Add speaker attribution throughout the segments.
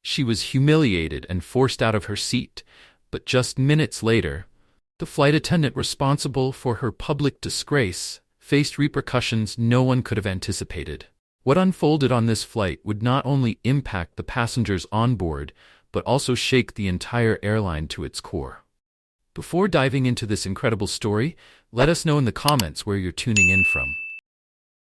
Speaker 1: She was humiliated and forced out of her seat, but just minutes later, the flight attendant responsible for her public disgrace faced repercussions no one could have anticipated. What unfolded on this flight would not only impact the passengers on board, but also shake the entire airline to its core. Before diving into this incredible story, let us know in the comments where you're tuning in from.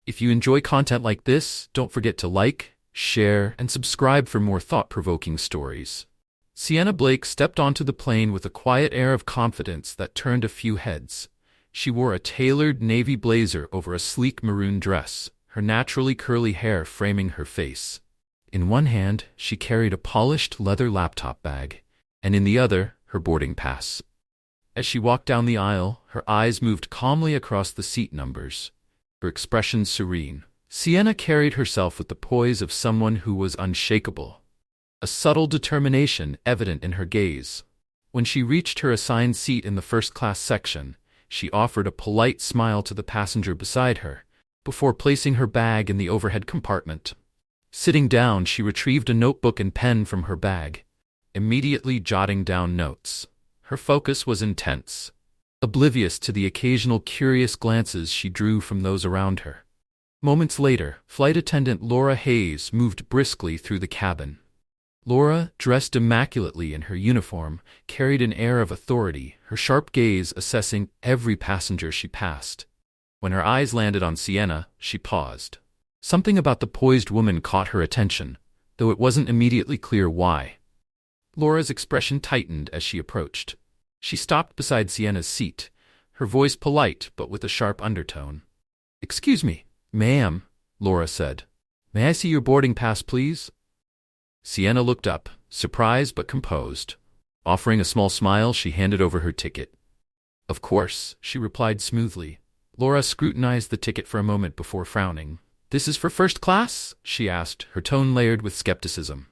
Speaker 1: If you enjoy content like this, don't forget to like, share, and subscribe for more thought-provoking stories. Sienna Blake stepped onto the plane with a quiet air of confidence that turned a few heads. She wore a tailored navy blazer over a sleek maroon dress, her naturally curly hair framing her face. In one hand, she carried a polished leather laptop bag, and in the other, her boarding pass. As she walked down the aisle, her eyes moved calmly across the seat numbers, her expression serene. Sienna carried herself with the poise of someone who was unshakable, a subtle determination evident in her gaze. When she reached her assigned seat in the first-class section, she offered a polite smile to the passenger beside her, before placing her bag in the overhead compartment. Sitting down, she retrieved a notebook and pen from her bag, immediately jotting down notes. Her focus was intense, oblivious to the occasional curious glances she drew from those around her. Moments later, flight attendant Laura Hayes moved briskly through the cabin. Laura, dressed immaculately in her uniform, carried an air of authority, her sharp gaze assessing every passenger she passed. When her eyes landed on Sienna, she paused. Something about the poised woman caught her attention, though it wasn't immediately clear why. Laura's expression tightened as she approached. She stopped beside Sienna's seat, her voice polite but with a sharp undertone. "Excuse me, ma'am," Laura said. "May I see your boarding pass, please?" Sienna looked up, surprised but composed. Offering a small smile, she handed over her ticket. "Of course," she replied smoothly. Laura scrutinized the ticket for a moment before frowning. "This is for first class?" she asked, her tone layered with skepticism.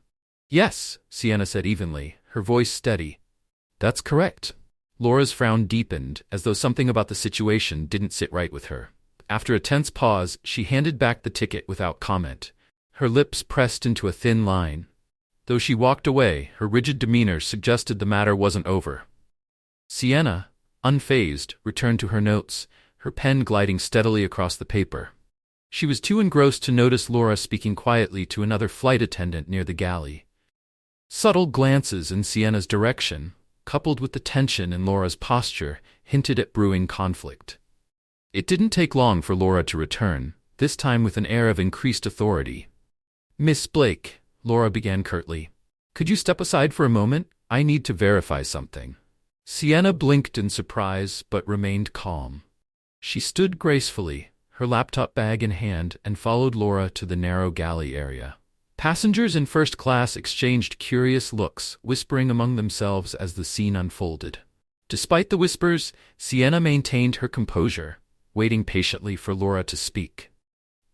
Speaker 1: "Yes," Sienna said evenly, her voice steady. "That's correct." Laura's frown deepened, as though something about the situation didn't sit right with her. After a tense pause, she handed back the ticket without comment, her lips pressed into a thin line. Though she walked away, her rigid demeanor suggested the matter wasn't over. Sienna, unfazed, returned to her notes, her pen gliding steadily across the paper. She was too engrossed to notice Laura speaking quietly to another flight attendant near the galley. Subtle glances in Sienna's direction, coupled with the tension in Laura's posture, hinted at brewing conflict. It didn't take long for Laura to return, this time with an air of increased authority. "Miss Blake," Laura began curtly, "could you step aside for a moment? I need to verify something." Sienna blinked in surprise but remained calm. She stood gracefully, her laptop bag in hand, and followed Laura to the narrow galley area. Passengers in first class exchanged curious looks, whispering among themselves as the scene unfolded. Despite the whispers, Sienna maintained her composure, waiting patiently for Laura to speak.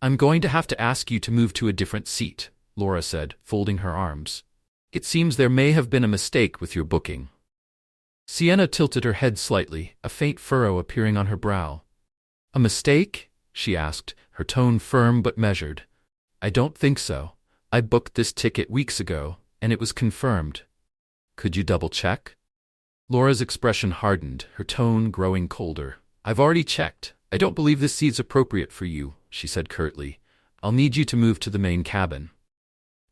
Speaker 1: "I'm going to have to ask you to move to a different seat," Laura said, folding her arms. "It seems there may have been a mistake with your booking." Sienna tilted her head slightly, a faint furrow appearing on her brow. "A mistake?" she asked, her tone firm but measured. "I don't think so. I booked this ticket weeks ago, and it was confirmed. Could you double-check?" Laura's expression hardened, her tone growing colder. "I've already checked. I don't believe this seat's appropriate for you," she said curtly. "I'll need you to move to the main cabin."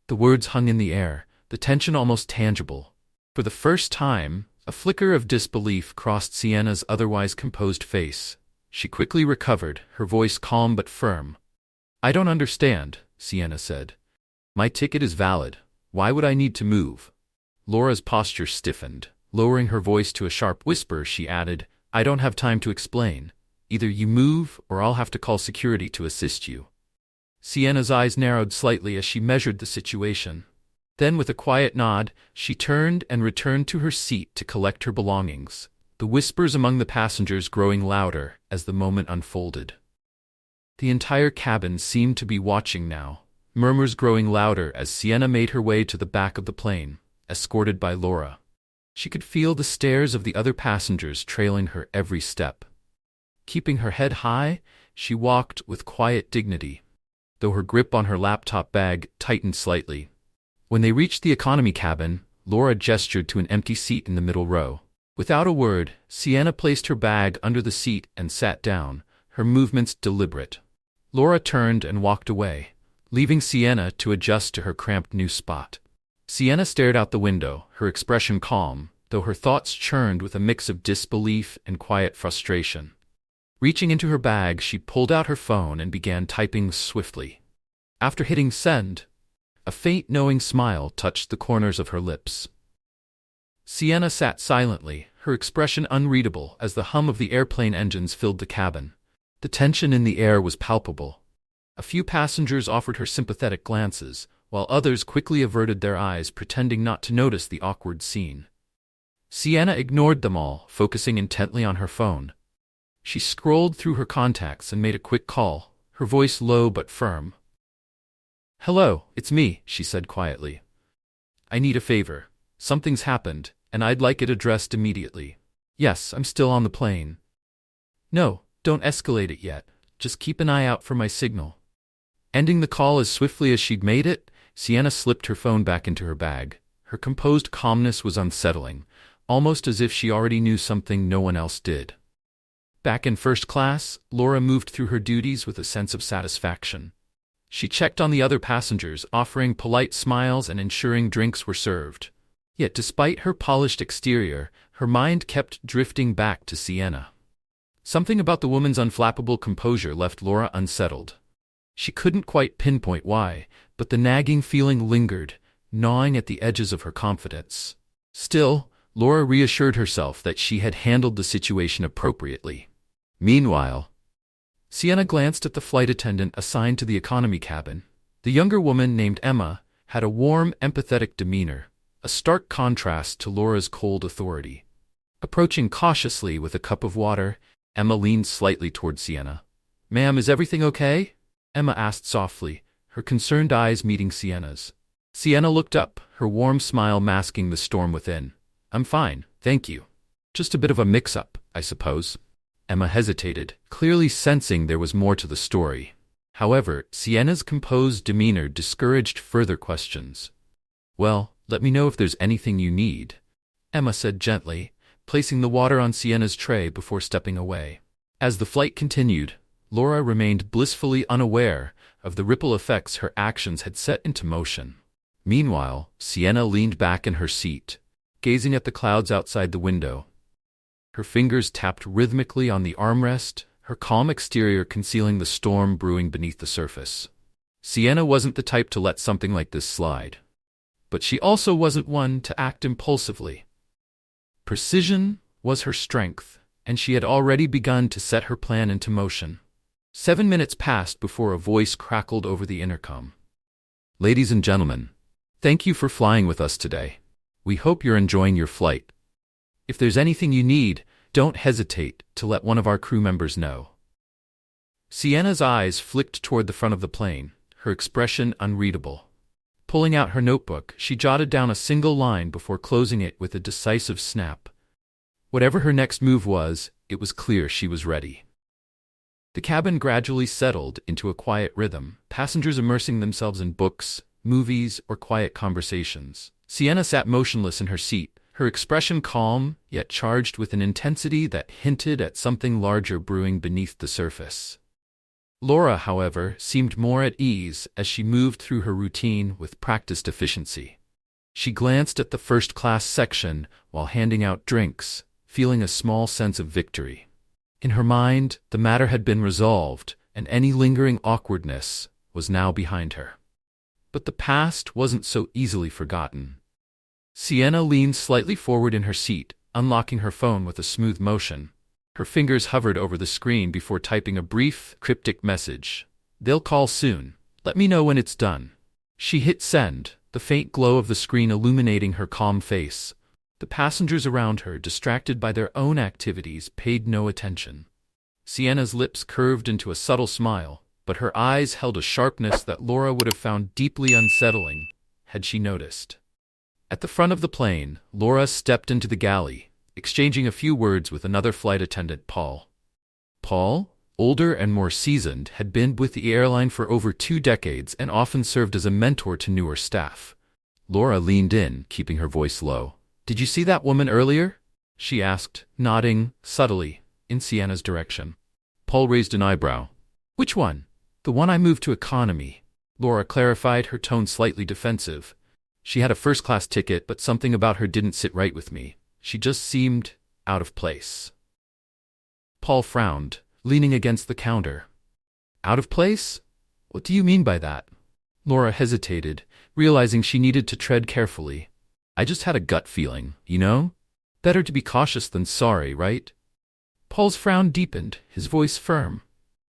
Speaker 1: The words hung in the air, the tension almost tangible. For the first time, a flicker of disbelief crossed Sienna's otherwise composed face. She quickly recovered, her voice calm but firm. "I don't understand," Sienna said. "My ticket is valid. Why would I need to move?" Laura's posture stiffened. Lowering her voice to a sharp whisper, she added, "I don't have time to explain. Either you move, or I'll have to call security to assist you." Sienna's eyes narrowed slightly as she measured the situation. Then, with a quiet nod, she turned and returned to her seat to collect her belongings, the whispers among the passengers growing louder as the moment unfolded. The entire cabin seemed to be watching now, murmurs growing louder as Sienna made her way to the back of the plane, escorted by Laura. She could feel the stares of the other passengers trailing her every step. Keeping her head high, she walked with quiet dignity, though her grip on her laptop bag tightened slightly. When they reached the economy cabin, Laura gestured to an empty seat in the middle row. Without a word, Sienna placed her bag under the seat and sat down, her movements deliberate. Laura turned and walked away, leaving Sienna to adjust to her cramped new spot. Sienna stared out the window, her expression calm, though her thoughts churned with a mix of disbelief and quiet frustration. Reaching into her bag, she pulled out her phone and began typing swiftly. After hitting send, a faint knowing smile touched the corners of her lips. Sienna sat silently, her expression unreadable as the hum of the airplane engines filled the cabin. The tension in the air was palpable. A few passengers offered her sympathetic glances, while others quickly averted their eyes, pretending not to notice the awkward scene. Sienna ignored them all, focusing intently on her phone. She scrolled through her contacts and made a quick call, her voice low but firm. "Hello, it's me," she said quietly. "I need a favor. Something's happened, and I'd like it addressed immediately. Yes, I'm still on the plane. No, don't escalate it yet. Just keep an eye out for my signal." Ending the call as swiftly as she'd made it, Sienna slipped her phone back into her bag. Her composed calmness was unsettling, almost as if she already knew something no one else did. Back in first class, Laura moved through her duties with a sense of satisfaction. She checked on the other passengers, offering polite smiles and ensuring drinks were served. Yet despite her polished exterior, her mind kept drifting back to Sienna. Something about the woman's unflappable composure left Laura unsettled. She couldn't quite pinpoint why, but the nagging feeling lingered, gnawing at the edges of her confidence. Still, Laura reassured herself that she had handled the situation appropriately. Meanwhile, Sienna glanced at the flight attendant assigned to the economy cabin. The younger woman, named Emma, had a warm, empathetic demeanor, a stark contrast to Laura's cold authority. Approaching cautiously with a cup of water, Emma leaned slightly toward Sienna. "Ma'am, is everything okay?" Emma asked softly, her concerned eyes meeting Sienna's. Sienna looked up, her warm smile masking the storm within. "I'm fine, thank you. Just a bit of a mix-up, I suppose." Emma hesitated, clearly sensing there was more to the story. However, Sienna's composed demeanor discouraged further questions. "Well, let me know if there's anything you need," Emma said gently, placing the water on Sienna's tray before stepping away. As the flight continued, Laura remained blissfully unaware of the ripple effects her actions had set into motion. Meanwhile, Sienna leaned back in her seat, gazing at the clouds outside the window. Her fingers tapped rhythmically on the armrest, her calm exterior concealing the storm brewing beneath the surface. Sienna wasn't the type to let something like this slide. But she also wasn't one to act impulsively. Precision was her strength, and she had already begun to set her plan into motion. 7 minutes passed before a voice crackled over the intercom. "Ladies and gentlemen, thank you for flying with us today. We hope you're enjoying your flight. If there's anything you need, don't hesitate to let one of our crew members know." Sienna's eyes flicked toward the front of the plane, her expression unreadable. Pulling out her notebook, she jotted down a single line before closing it with a decisive snap. Whatever her next move was, it was clear she was ready. The cabin gradually settled into a quiet rhythm, passengers immersing themselves in books, movies, or quiet conversations. Sienna sat motionless in her seat, her expression calm, yet charged with an intensity that hinted at something larger brewing beneath the surface. Laura, however, seemed more at ease as she moved through her routine with practiced efficiency. She glanced at the first-class section while handing out drinks, feeling a small sense of victory. In her mind, the matter had been resolved, and any lingering awkwardness was now behind her. But the past wasn't so easily forgotten. Sienna leaned slightly forward in her seat, unlocking her phone with a smooth motion. Her fingers hovered over the screen before typing a brief, cryptic message. "They'll call soon. Let me know when it's done." She hit send, the faint glow of the screen illuminating her calm face. The passengers around her, distracted by their own activities, paid no attention. Sienna's lips curved into a subtle smile, but her eyes held a sharpness that Laura would have found deeply unsettling had she noticed. At the front of the plane, Laura stepped into the galley, exchanging a few words with another flight attendant, Paul. Paul, older and more seasoned, had been with the airline for over 2 decades and often served as a mentor to newer staff. Laura leaned in, keeping her voice low. "Did you see that woman earlier?" she asked, nodding, subtly, in Sienna's direction. Paul raised an eyebrow. "Which one?" "The one I moved to economy," Laura clarified, her tone slightly defensive. "She had a first-class ticket, but something about her didn't sit right with me. She just seemed out of place." Paul frowned, leaning against the counter. "Out of place? What do you mean by that?" Laura hesitated, realizing she needed to tread carefully. "I just had a gut feeling, you know? Better to be cautious than sorry, right?" Paul's frown deepened, his voice firm.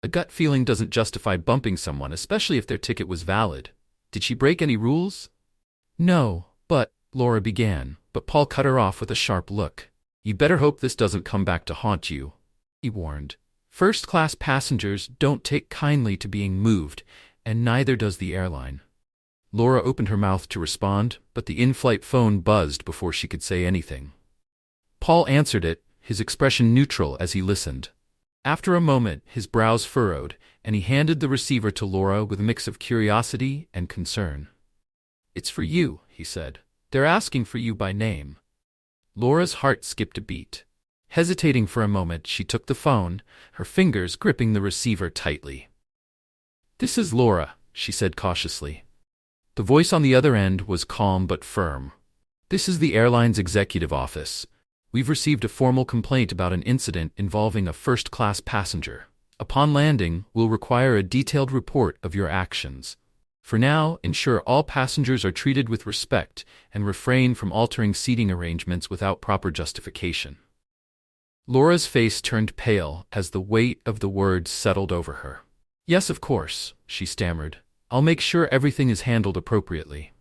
Speaker 1: "A gut feeling doesn't justify bumping someone, especially if their ticket was valid. Did she break any rules?" "No, but," Laura began, but Paul cut her off with a sharp look. "You better hope this doesn't come back to haunt you," he warned. "First-class passengers don't take kindly to being moved, and neither does the airline." Laura opened her mouth to respond, but the in-flight phone buzzed before she could say anything. Paul answered it, his expression neutral as he listened. After a moment, his brows furrowed, and he handed the receiver to Laura with a mix of curiosity and concern. "It's for you," he said. "They're asking for you by name." Laura's heart skipped a beat. Hesitating for a moment, she took the phone, her fingers gripping the receiver tightly. "This is Laura," she said cautiously. The voice on the other end was calm but firm. "This is the airline's executive office. We've received a formal complaint about an incident involving a first-class passenger. Upon landing, we'll require a detailed report of your actions. For now, ensure all passengers are treated with respect and refrain from altering seating arrangements without proper justification." Laura's face turned pale as the weight of the words settled over her. "Yes, of course," she stammered. "I'll make sure everything is handled appropriately."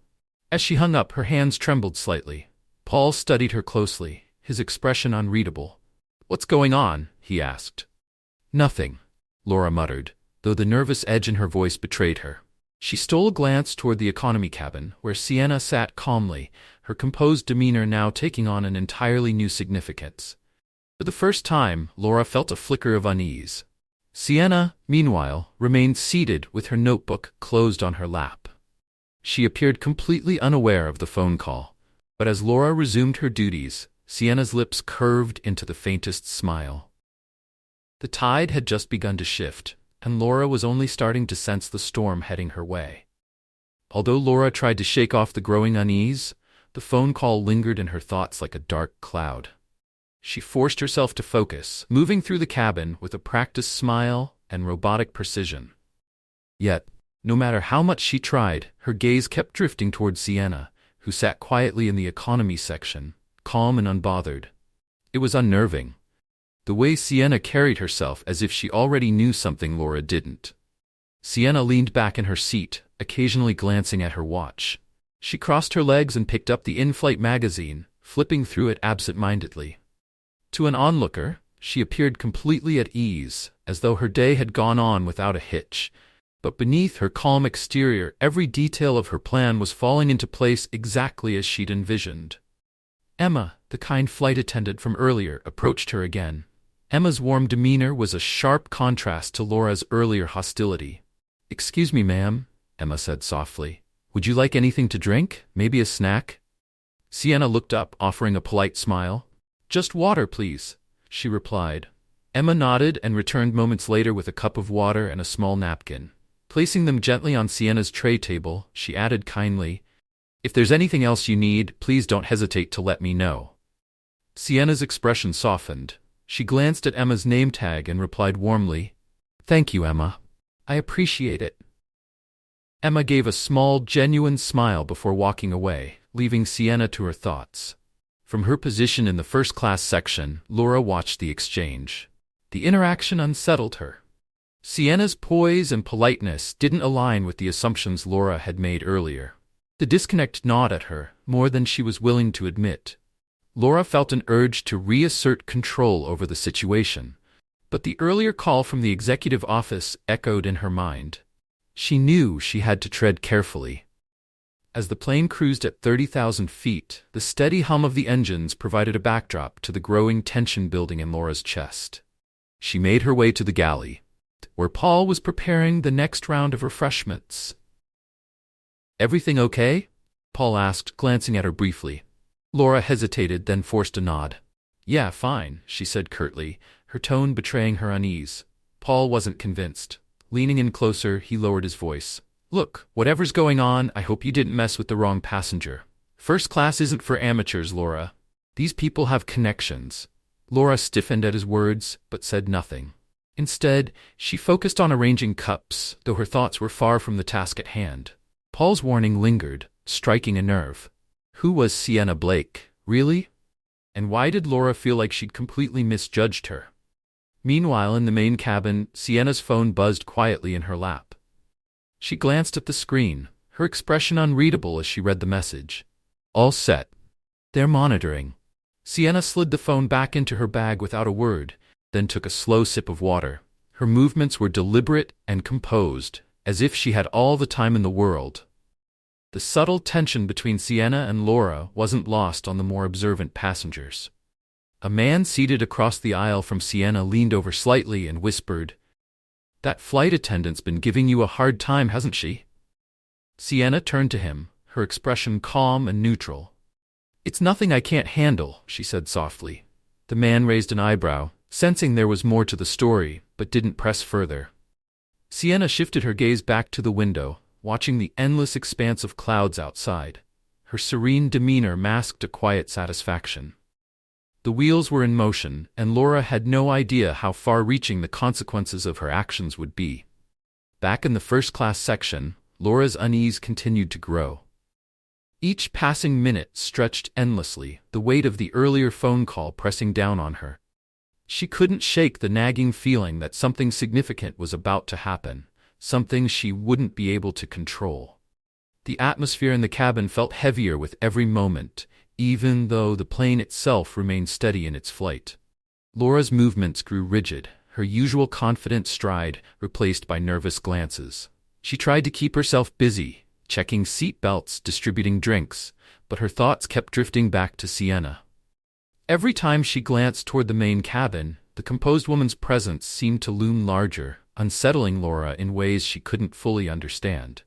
Speaker 1: As she hung up, her hands trembled slightly. Paul studied her closely, his expression unreadable. "What's going on?" he asked. "Nothing," Laura muttered, though the nervous edge in her voice betrayed her. She stole a glance toward the economy cabin, where Sienna sat calmly, her composed demeanor now taking on an entirely new significance. For the first time, Laura felt a flicker of unease. Sienna, meanwhile, remained seated with her notebook closed on her lap. She appeared completely unaware of the phone call, but as Laura resumed her duties, Sienna's lips curved into the faintest smile. The tide had just begun to shift, and Laura was only starting to sense the storm heading her way. Although Laura tried to shake off the growing unease, the phone call lingered in her thoughts like a dark cloud. She forced herself to focus, moving through the cabin with a practiced smile and robotic precision. Yet, no matter how much she tried, her gaze kept drifting toward Sienna, who sat quietly in the economy section, calm and unbothered. It was unnerving. The way Sienna carried herself as if she already knew something Laura didn't. Sienna leaned back in her seat, occasionally glancing at her watch. She crossed her legs and picked up the in-flight magazine, flipping through it absent-mindedly. To an onlooker, she appeared completely at ease, as though her day had gone on without a hitch. But beneath her calm exterior, every detail of her plan was falling into place exactly as she'd envisioned. Emma, the kind flight attendant from earlier, approached her again. Emma's warm demeanor was a sharp contrast to Laura's earlier hostility. "Excuse me, ma'am," Emma said softly. "Would you like anything to drink? Maybe a snack?" Sienna looked up, offering a polite smile. "Just water, please," she replied. Emma nodded and returned moments later with a cup of water and a small napkin. Placing them gently on Sienna's tray table, she added kindly, "If there's anything else you need, please don't hesitate to let me know." Sienna's expression softened. She glanced at Emma's name tag and replied warmly, "Thank you, Emma. I appreciate it." Emma gave a small, genuine smile before walking away, leaving Sienna to her thoughts. From her position in the first-class section, Laura watched the exchange. The interaction unsettled her. Sienna's poise and politeness didn't align with the assumptions Laura had made earlier. The disconnect gnawed at her, more than she was willing to admit. Laura felt an urge to reassert control over the situation, but the earlier call from the executive office echoed in her mind. She knew she had to tread carefully. As the plane cruised at 30,000 feet, the steady hum of the engines provided a backdrop to the growing tension building in Laura's chest. She made her way to the galley, where Paul was preparing the next round of refreshments. "Everything okay?" Paul asked, glancing at her briefly. Laura hesitated, then forced a nod. Yeah, fine, she said curtly, her tone betraying her unease. Paul wasn't convinced. Leaning in closer, he lowered his voice. Look, whatever's going on, I hope you didn't mess with the wrong passenger. First class isn't for amateurs, Laura. These people have connections. Laura stiffened at his words, but said nothing. Instead, she focused on arranging cups, though her thoughts were far from the task at hand. Paul's warning lingered, striking a nerve. Who was Sienna Blake, really? And why did Laura feel like she'd completely misjudged her? Meanwhile, in the main cabin, Sienna's phone buzzed quietly in her lap. She glanced at the screen, her expression unreadable as she read the message. All set. They're monitoring. Sienna slid the phone back into her bag without a word, then took a slow sip of water. Her movements were deliberate and composed, as if she had all the time in the world. The subtle tension between Sienna and Laura wasn't lost on the more observant passengers. A man seated across the aisle from Sienna leaned over slightly and whispered, "That flight attendant's been giving you a hard time, hasn't she?" Sienna turned to him, her expression calm and neutral. "It's nothing I can't handle," she said softly. The man raised an eyebrow, sensing there was more to the story, but didn't press further. Sienna shifted her gaze back to the window, watching the endless expanse of clouds outside. Her serene demeanor masked a quiet satisfaction. The wheels were in motion, and Laura had no idea how far-reaching the consequences of her actions would be. Back in the first-class section, Laura's unease continued to grow. Each passing minute stretched endlessly, the weight of the earlier phone call pressing down on her. She couldn't shake the nagging feeling that something significant was about to happen, something she wouldn't be able to control. The atmosphere in the cabin felt heavier with every moment, even though the plane itself remained steady in its flight. Laura's movements grew rigid, her usual confident stride replaced by nervous glances. She tried to keep herself busy, checking seat belts, distributing drinks, but her thoughts kept drifting back to Sienna. Every time she glanced toward the main cabin, the composed woman's presence seemed to loom larger, unsettling Laura in ways she couldn't fully understand.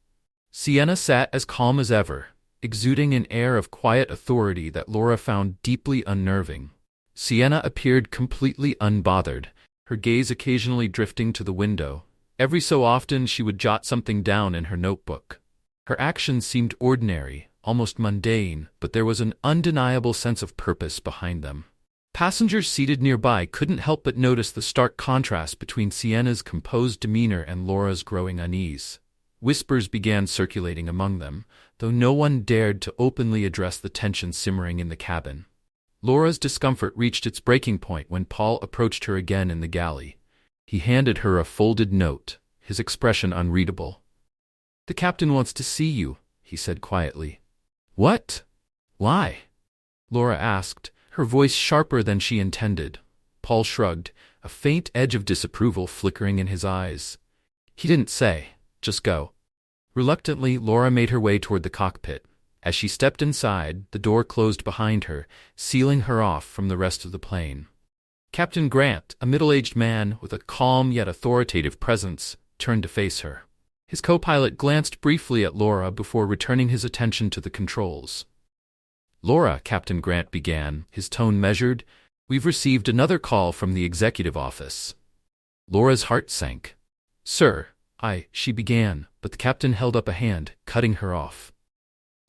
Speaker 1: Sienna sat as calm as ever, exuding an air of quiet authority that Laura found deeply unnerving. Sienna appeared completely unbothered, her gaze occasionally drifting to the window. Every so often she would jot something down in her notebook. Her actions seemed ordinary, almost mundane, but there was an undeniable sense of purpose behind them. Passengers seated nearby couldn't help but notice the stark contrast between Sienna's composed demeanor and Laura's growing unease. Whispers began circulating among them, though no one dared to openly address the tension simmering in the cabin. Laura's discomfort reached its breaking point when Paul approached her again in the galley. He handed her a folded note, his expression unreadable. "The captain wants to see you," he said quietly. "What? Why?" Laura asked, her voice sharper than she intended. Paul shrugged, a faint edge of disapproval flickering in his eyes. "He didn't say. Just go." Reluctantly, Laura made her way toward the cockpit. As she stepped inside, the door closed behind her, sealing her off from the rest of the plane. Captain Grant, a middle-aged man with a calm yet authoritative presence, turned to face her. His co-pilot glanced briefly at Laura before returning his attention to the controls. "Laura," Captain Grant began, his tone measured, "we've received another call from the executive office." Laura's heart sank. "Sir, she began, but the captain held up a hand, cutting her off.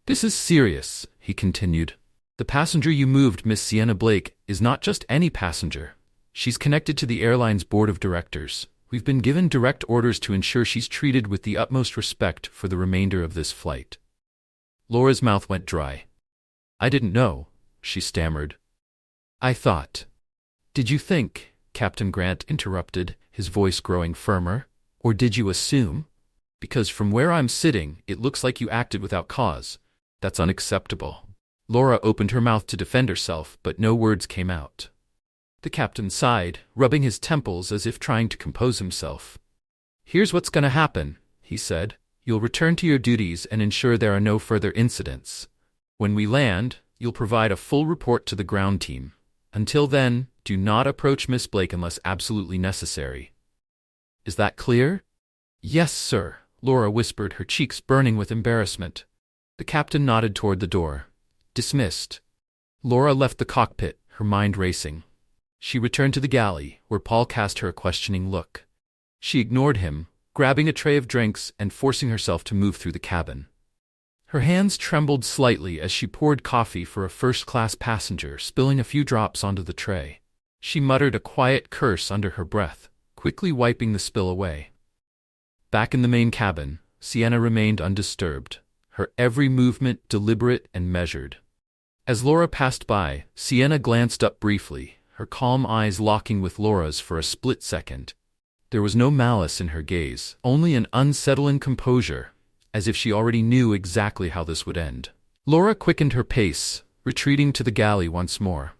Speaker 1: "This is serious," he continued. "The passenger you moved, Miss Sienna Blake, is not just any passenger. She's connected to the airline's board of directors. We've been given direct orders to ensure she's treated with the utmost respect for the remainder of this flight." Laura's mouth went dry. "I didn't know," she stammered. "I thought." "Did you think?" Captain Grant interrupted, his voice growing firmer. "Or did you assume? Because from where I'm sitting, it looks like you acted without cause. That's unacceptable." Laura opened her mouth to defend herself, but no words came out. The captain sighed, rubbing his temples as if trying to compose himself. "Here's what's going to happen," he said. "You'll return to your duties and ensure there are no further incidents. When we land, you'll provide a full report to the ground team. Until then, do not approach Miss Blake unless absolutely necessary. Is that clear?" "Yes, sir," Laura whispered, her cheeks burning with embarrassment. The captain nodded toward the door. Dismissed. Laura left the cockpit, her mind racing. She returned to the galley, where Paul cast her a questioning look. She ignored him, grabbing a tray of drinks and forcing herself to move through the cabin. Her hands trembled slightly as she poured coffee for a first-class passenger, spilling a few drops onto the tray. She muttered a quiet curse under her breath, quickly wiping the spill away. Back in the main cabin, Sienna remained undisturbed, her every movement deliberate and measured. As Laura passed by, Sienna glanced up briefly, her calm eyes locking with Laura's for a split second. There was no malice in her gaze, only an unsettling composure, as if she already knew exactly how this would end. Laura quickened her pace, retreating to the galley once more.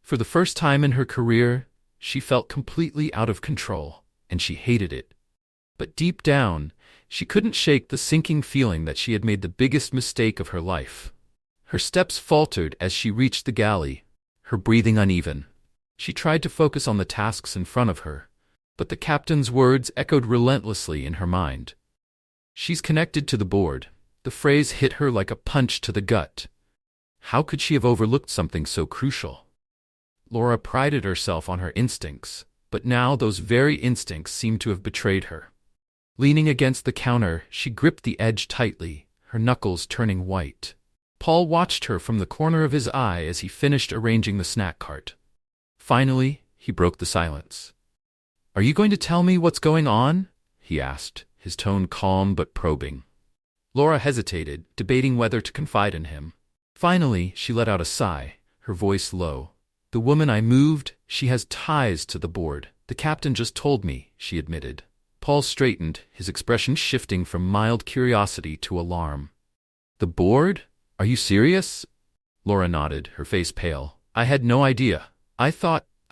Speaker 1: For the first time in her career, she felt completely out of control, and she hated it. But deep down, she couldn't shake the sinking feeling that she had made the biggest mistake of her life. Her steps faltered as she reached the galley, her breathing uneven. She tried to focus on the tasks in front of her, but the captain's words echoed relentlessly in her mind. "She's connected to the board." The phrase hit her like a punch to the gut. How could she have overlooked something so crucial? Laura prided herself on her instincts, but now those very instincts seemed to have betrayed her. Leaning against the counter, she gripped the edge tightly, her knuckles turning white. Paul watched her from the corner of his eye as he finished arranging the snack cart. Finally, he broke the silence. "Are you going to tell me what's going on?" he asked, his tone calm but probing. Laura hesitated, debating whether to confide in him. Finally, she let out a sigh, her voice low. "The woman I moved, she has ties to the board. The captain just told me," she admitted. Paul straightened, his expression shifting from mild curiosity to alarm. "The board? Are you serious?" Laura nodded, her face pale. "I had no idea. I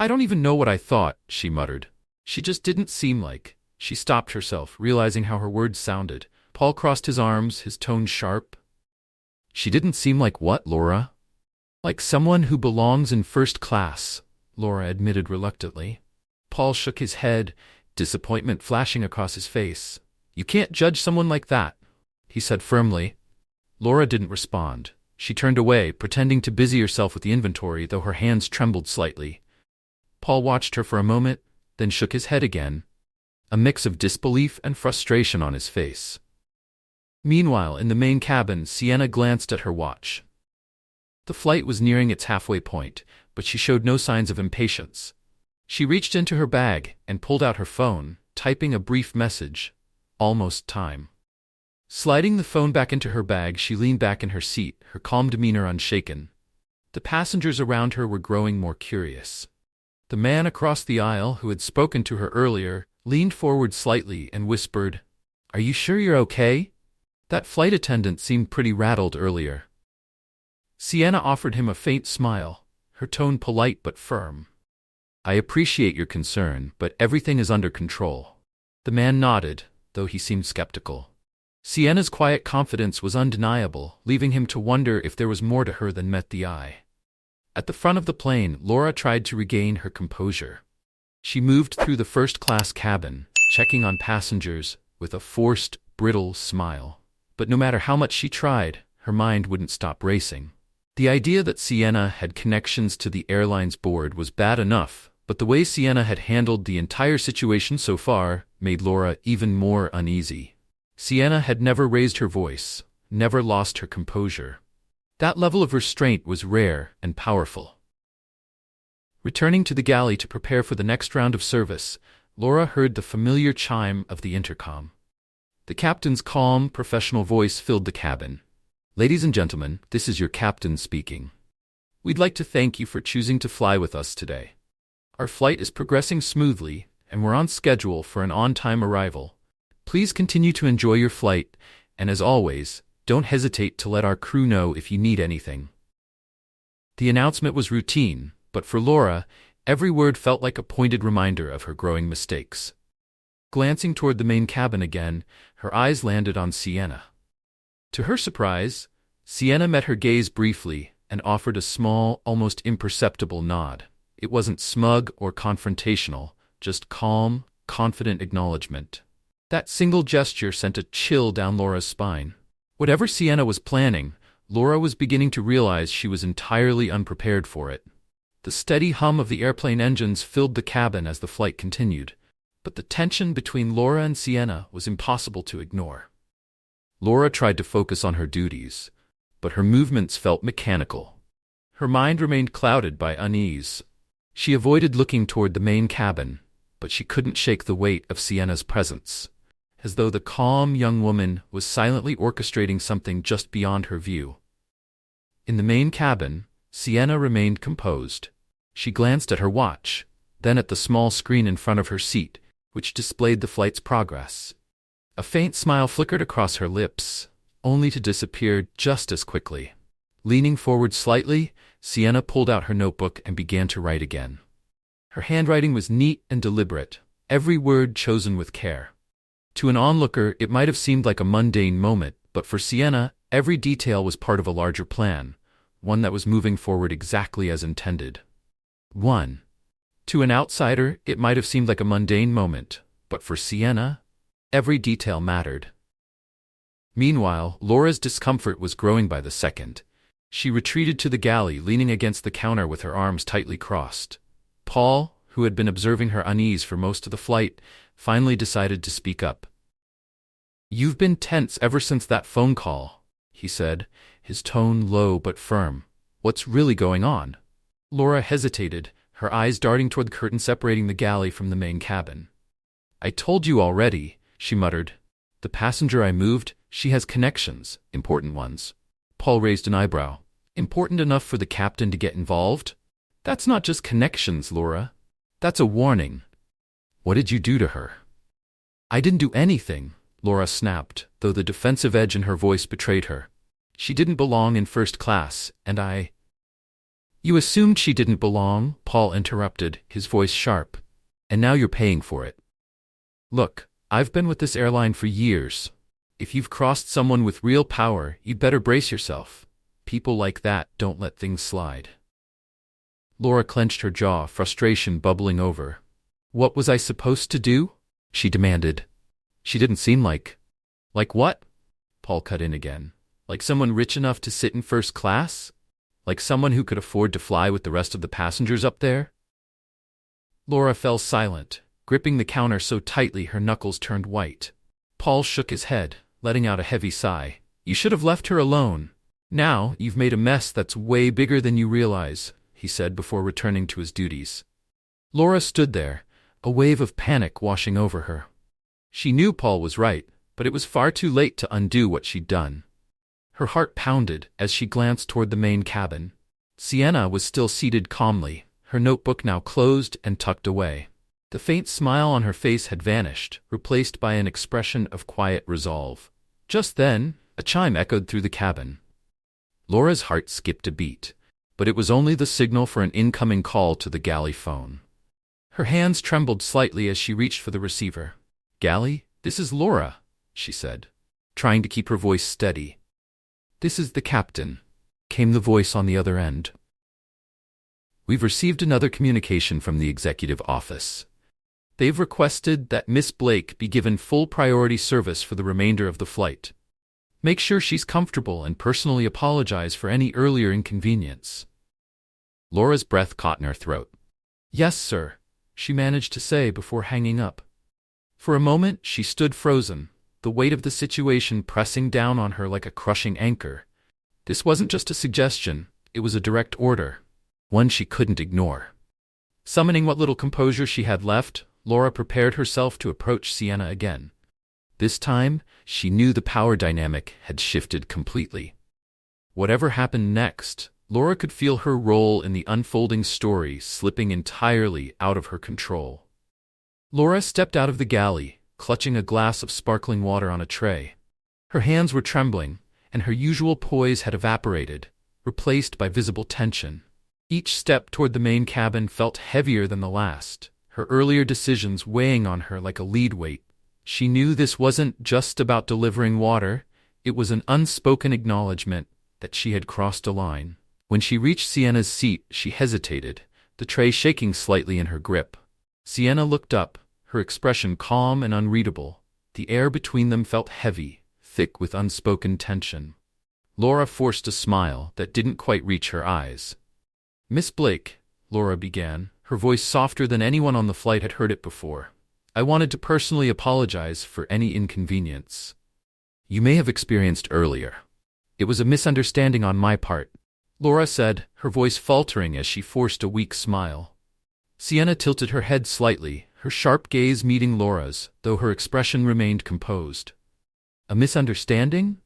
Speaker 1: don't even know what I thought," she muttered. She just didn't seem like. She stopped herself, realizing how her words sounded. Paul crossed his arms, his tone sharp. "She didn't seem like what, Laura?" "Like someone who belongs in first class," Laura admitted reluctantly. Paul shook his head, disappointment flashing across his face. "You can't judge someone like that," he said firmly. Laura didn't respond. She turned away, pretending to busy herself with the inventory, though her hands trembled slightly. Paul watched her for a moment, then shook his head again, a mix of disbelief and frustration on his face. Meanwhile, in the main cabin, Sienna glanced at her watch. The flight was nearing its halfway point, but she showed no signs of impatience. She reached into her bag and pulled out her phone, typing a brief message. Almost time. Sliding the phone back into her bag, she leaned back in her seat, her calm demeanor unshaken. The passengers around her were growing more curious. The man across the aisle, who had spoken to her earlier, leaned forward slightly and whispered, "Are you sure you're okay? That flight attendant seemed pretty rattled earlier." Sienna offered him a faint smile, her tone polite but firm. "I appreciate your concern, but everything is under control." The man nodded, though he seemed skeptical. Sienna's quiet confidence was undeniable, leaving him to wonder if there was more to her than met the eye. At the front of the plane, Laura tried to regain her composure. She moved through the first-class cabin, checking on passengers, with a forced, brittle smile. But no matter how much she tried, her mind wouldn't stop racing. The idea that Sienna had connections to the airline's board was bad enough, but the way Sienna had handled the entire situation so far made Laura even more uneasy. Sienna had never raised her voice, never lost her composure. That level of restraint was rare and powerful. Returning to the galley to prepare for the next round of service, Laura heard the familiar chime of the intercom. The captain's calm, professional voice filled the cabin. "Ladies and gentlemen, this is your captain speaking. We'd like to thank you for choosing to fly with us today. Our flight is progressing smoothly, and we're on schedule for an on-time arrival. Please continue to enjoy your flight, and as always, don't hesitate to let our crew know if you need anything." The announcement was routine, but for Laura, every word felt like a pointed reminder of her growing mistakes. Glancing toward the main cabin again, her eyes landed on Sienna. To her surprise, Sienna met her gaze briefly and offered a small, almost imperceptible nod. It wasn't smug or confrontational, just calm, confident acknowledgement. That single gesture sent a chill down Laura's spine. Whatever Sienna was planning, Laura was beginning to realize she was entirely unprepared for it. The steady hum of the airplane engines filled the cabin as the flight continued, but the tension between Laura and Sienna was impossible to ignore. Laura tried to focus on her duties, but her movements felt mechanical. Her mind remained clouded by unease. She avoided looking toward the main cabin, but she couldn't shake the weight of Sienna's presence, as though the calm young woman was silently orchestrating something just beyond her view. In the main cabin, Sienna remained composed. She glanced at her watch, then at the small screen in front of her seat, which displayed the flight's progress. A faint smile flickered across her lips, only to disappear just as quickly. Leaning forward slightly, Sienna pulled out her notebook and began to write again. Her handwriting was neat and deliberate, every word chosen with care. To an onlooker, it might have seemed like a mundane moment, but for Sienna, every detail was part of a larger plan, one that was moving forward exactly as intended. 1. To an outsider, it might have seemed like a mundane moment, but for Sienna, every detail mattered. Meanwhile, Laura's discomfort was growing by the second. She retreated to the galley, leaning against the counter with her arms tightly crossed. Paul, who had been observing her unease for most of the flight, finally decided to speak up. "You've been tense ever since that phone call," he said, his tone low but firm. "What's really going on?" Laura hesitated, her eyes darting toward the curtain separating the galley from the main cabin. "I told you already," she muttered. "The passenger I moved, she has connections, important ones." Paul raised an eyebrow. "Important enough for the captain to get involved? That's not just connections, Laura. That's a warning." "What did you do to her?" "I didn't do anything," Laura snapped, though the defensive edge in her voice betrayed her. "She didn't belong in first class, and I—" "You assumed she didn't belong," Paul interrupted, his voice sharp. "And now you're paying for it. Look, I've been with this airline for years. If you've crossed someone with real power, you'd better brace yourself. People like that don't let things slide." Laura clenched her jaw, frustration bubbling over. "What was I supposed to do?" she demanded. "She didn't seem like—" "Like what?" Paul cut in again. "Like someone rich enough to sit in first class? Like someone who could afford to fly with the rest of the passengers up there?" Laura fell silent, gripping the counter so tightly her knuckles turned white. Paul shook his head, letting out a heavy sigh. "You should have left her alone. Now you've made a mess that's way bigger than you realize," he said before returning to his duties. Laura stood there, a wave of panic washing over her. She knew Paul was right, but it was far too late to undo what she'd done. Her heart pounded as she glanced toward the main cabin. Sienna was still seated calmly, her notebook now closed and tucked away. The faint smile on her face had vanished, replaced by an expression of quiet resolve. Just then, a chime echoed through the cabin. Laura's heart skipped a beat, but it was only the signal for an incoming call to the galley phone. Her hands trembled slightly as she reached for the receiver. "Galley, this is Laura," she said, trying to keep her voice steady. "This is the captain," came the voice on the other end. "We've received another communication from the executive office. They've requested that Miss Blake be given full priority service for the remainder of the flight. Make sure she's comfortable and personally apologize for any earlier inconvenience." Laura's breath caught in her throat. "Yes, sir," she managed to say before hanging up. For a moment, she stood frozen, the weight of the situation pressing down on her like a crushing anchor. This wasn't just a suggestion, it was a direct order, one she couldn't ignore. Summoning what little composure she had left, Laura prepared herself to approach Sienna again. This time, she knew the power dynamic had shifted completely. Whatever happened next, Laura could feel her role in the unfolding story slipping entirely out of her control. Laura stepped out of the galley, clutching a glass of sparkling water on a tray. Her hands were trembling, and her usual poise had evaporated, replaced by visible tension. Each step toward the main cabin felt heavier than the last, her earlier decisions weighing on her like a lead weight. She knew this wasn't just about delivering water, it was an unspoken acknowledgement that she had crossed a line. When she reached Sienna's seat, she hesitated, the tray shaking slightly in her grip. Sienna looked up, her expression calm and unreadable. The air between them felt heavy, thick with unspoken tension. Laura forced a smile that didn't quite reach her eyes. "Miss Blake," Laura began, her voice softer than anyone on the flight had heard it before. "I wanted to personally apologize for any inconvenience you may have experienced earlier. It was a misunderstanding on my part," Laura said, her voice faltering as she forced a weak smile. Sienna tilted her head slightly, her sharp gaze meeting Laura's, though her expression remained composed. "A misunderstanding?"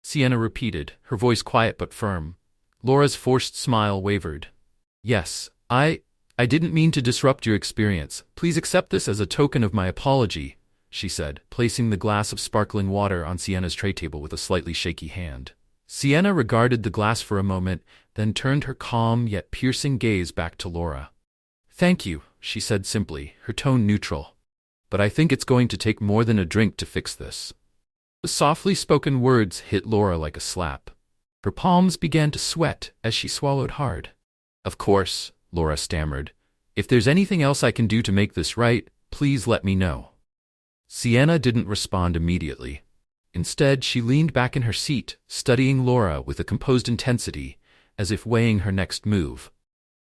Speaker 1: Sienna repeated, her voice quiet but firm. Laura's forced smile wavered. "Yes, I didn't mean to disrupt your experience. Please accept this as a token of my apology," she said, placing the glass of sparkling water on Sienna's tray table with a slightly shaky hand. Sienna regarded the glass for a moment, then turned her calm yet piercing gaze back to Laura. "Thank you," she said simply, her tone neutral. "But I think it's going to take more than a drink to fix this." The softly spoken words hit Laura like a slap. Her palms began to sweat as she swallowed hard. "Of course," Laura stammered. "If there's anything else I can do to make this right, please let me know." Sienna didn't respond immediately. Instead, she leaned back in her seat, studying Laura with a composed intensity, as if weighing her next move.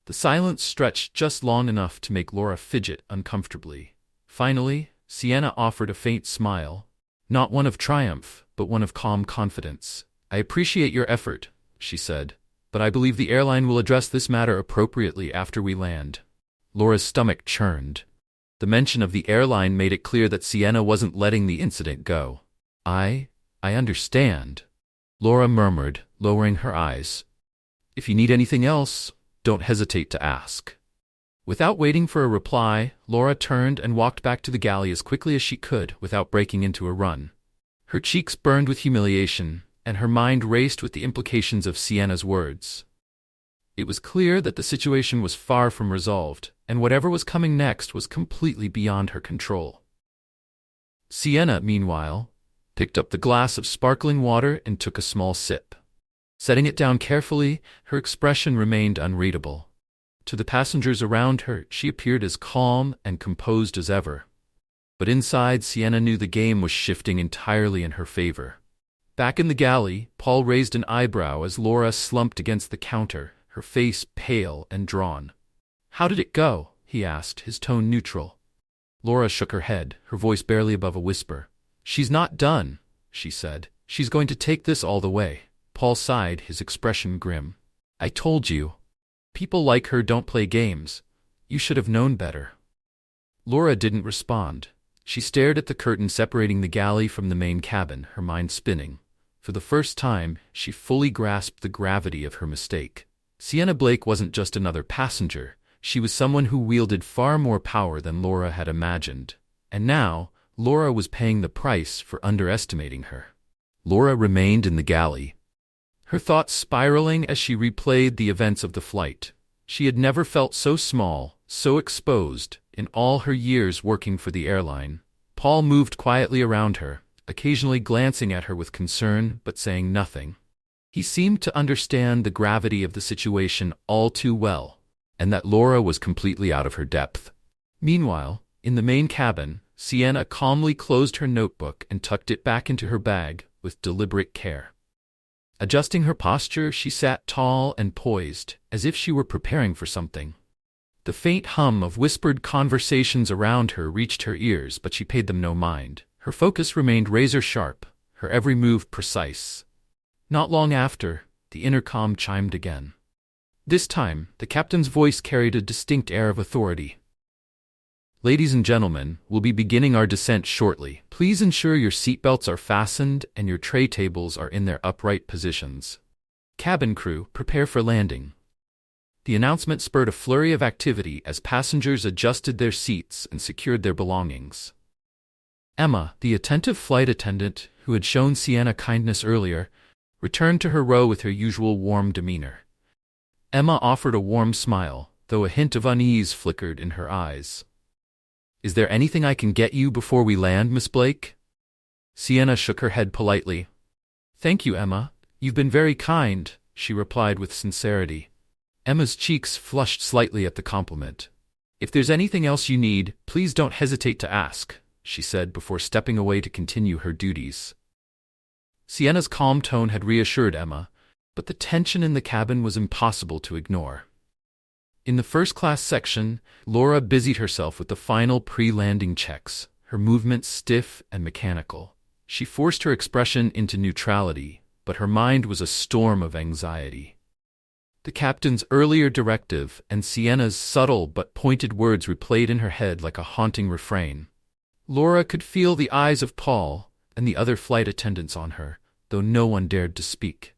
Speaker 1: The silence stretched just long enough to make Laura fidget uncomfortably. Finally, Sienna offered a faint smile, not one of triumph, but one of calm confidence. "I appreciate your effort," she said, "but I believe the airline will address this matter appropriately after we land." Laura's stomach churned. The mention of the airline made it clear that Sienna wasn't letting the incident go. I understand," Laura murmured, lowering her eyes. "If you need anything else, don't hesitate to ask." Without waiting for a reply, Laura turned and walked back to the galley as quickly as she could without breaking into a run. Her cheeks burned with humiliation, and her mind raced with the implications of Sienna's words. It was clear that the situation was far from resolved, and whatever was coming next was completely beyond her control. Sienna, meanwhile, picked up the glass of sparkling water and took a small sip. Setting it down carefully, her expression remained unreadable. To the passengers around her, she appeared as calm and composed as ever. But inside, Sienna knew the game was shifting entirely in her favor. Back in the galley, Paul raised an eyebrow as Laura slumped against the counter, her face pale and drawn. "How did it go?" he asked, his tone neutral. Laura shook her head, her voice barely above a whisper. "She's not done," she said. "She's going to take this all the way." Paul sighed, his expression grim. "I told you. People like her don't play games. You should have known better." Laura didn't respond. She stared at the curtain separating the galley from the main cabin, her mind spinning. For the first time, she fully grasped the gravity of her mistake. Sienna Blake wasn't just another passenger. She was someone who wielded far more power than Laura had imagined. And now, Laura was paying the price for underestimating her. Laura remained in the galley, her thoughts spiraling as she replayed the events of the flight. She had never felt so small, so exposed, in all her years working for the airline. Paul moved quietly around her, occasionally glancing at her with concern but saying nothing. He seemed to understand the gravity of the situation all too well, and that Laura was completely out of her depth. Meanwhile, in the main cabin, Sienna calmly closed her notebook and tucked it back into her bag with deliberate care. Adjusting her posture, she sat tall and poised, as if she were preparing for something. The faint hum of whispered conversations around her reached her ears, but she paid them no mind. Her focus remained razor-sharp, her every move precise. Not long after, the intercom chimed again. This time, the captain's voice carried a distinct air of authority. "Ladies and gentlemen, we'll be beginning our descent shortly. Please ensure your seatbelts are fastened and your tray tables are in their upright positions. Cabin crew, prepare for landing." The announcement spurred a flurry of activity as passengers adjusted their seats and secured their belongings. Emma, the attentive flight attendant who had shown Sienna kindness earlier, returned to her row with her usual warm demeanor. Emma offered a warm smile, though a hint of unease flickered in her eyes. "Is there anything I can get you before we land, Miss Blake?" Sienna shook her head politely. "Thank you, Emma. You've been very kind," she replied with sincerity. Emma's cheeks flushed slightly at the compliment. "If there's anything else you need, please don't hesitate to ask," she said before stepping away to continue her duties. Sienna's calm tone had reassured Emma, but the tension in the cabin was impossible to ignore. In the first-class section, Laura busied herself with the final pre-landing checks, her movements stiff and mechanical. She forced her expression into neutrality, but her mind was a storm of anxiety. The captain's earlier directive and Sienna's subtle but pointed words replayed in her head like a haunting refrain. Laura could feel the eyes of Paul and the other flight attendants on her, though no one dared to speak.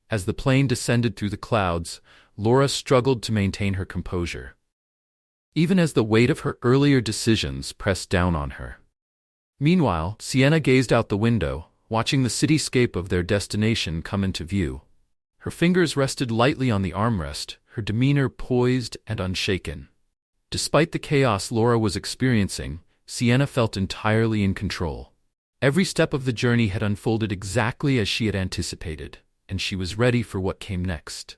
Speaker 1: As the plane descended through the clouds, Laura struggled to maintain her composure, even as the weight of her earlier decisions pressed down on her. Meanwhile, Sienna gazed out the window, watching the cityscape of their destination come into view. Her fingers rested lightly on the armrest, her demeanor poised and unshaken. Despite the chaos Laura was experiencing, Sienna felt entirely in control. Every step of the journey had unfolded exactly as she had anticipated, and she was ready for what came next.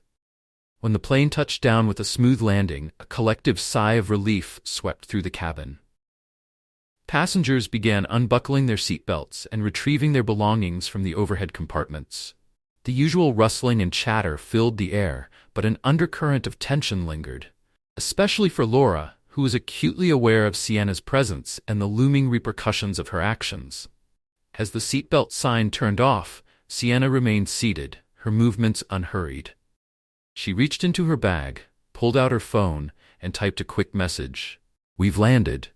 Speaker 1: When the plane touched down with a smooth landing, a collective sigh of relief swept through the cabin. Passengers began unbuckling their seatbelts and retrieving their belongings from the overhead compartments. The usual rustling and chatter filled the air, but an undercurrent of tension lingered, especially for Laura, who was acutely aware of Sienna's presence and the looming repercussions of her actions. As the seatbelt sign turned off, Sienna remained seated, her movements unhurried. She reached into her bag, pulled out her phone, and typed a quick message. "We've landed.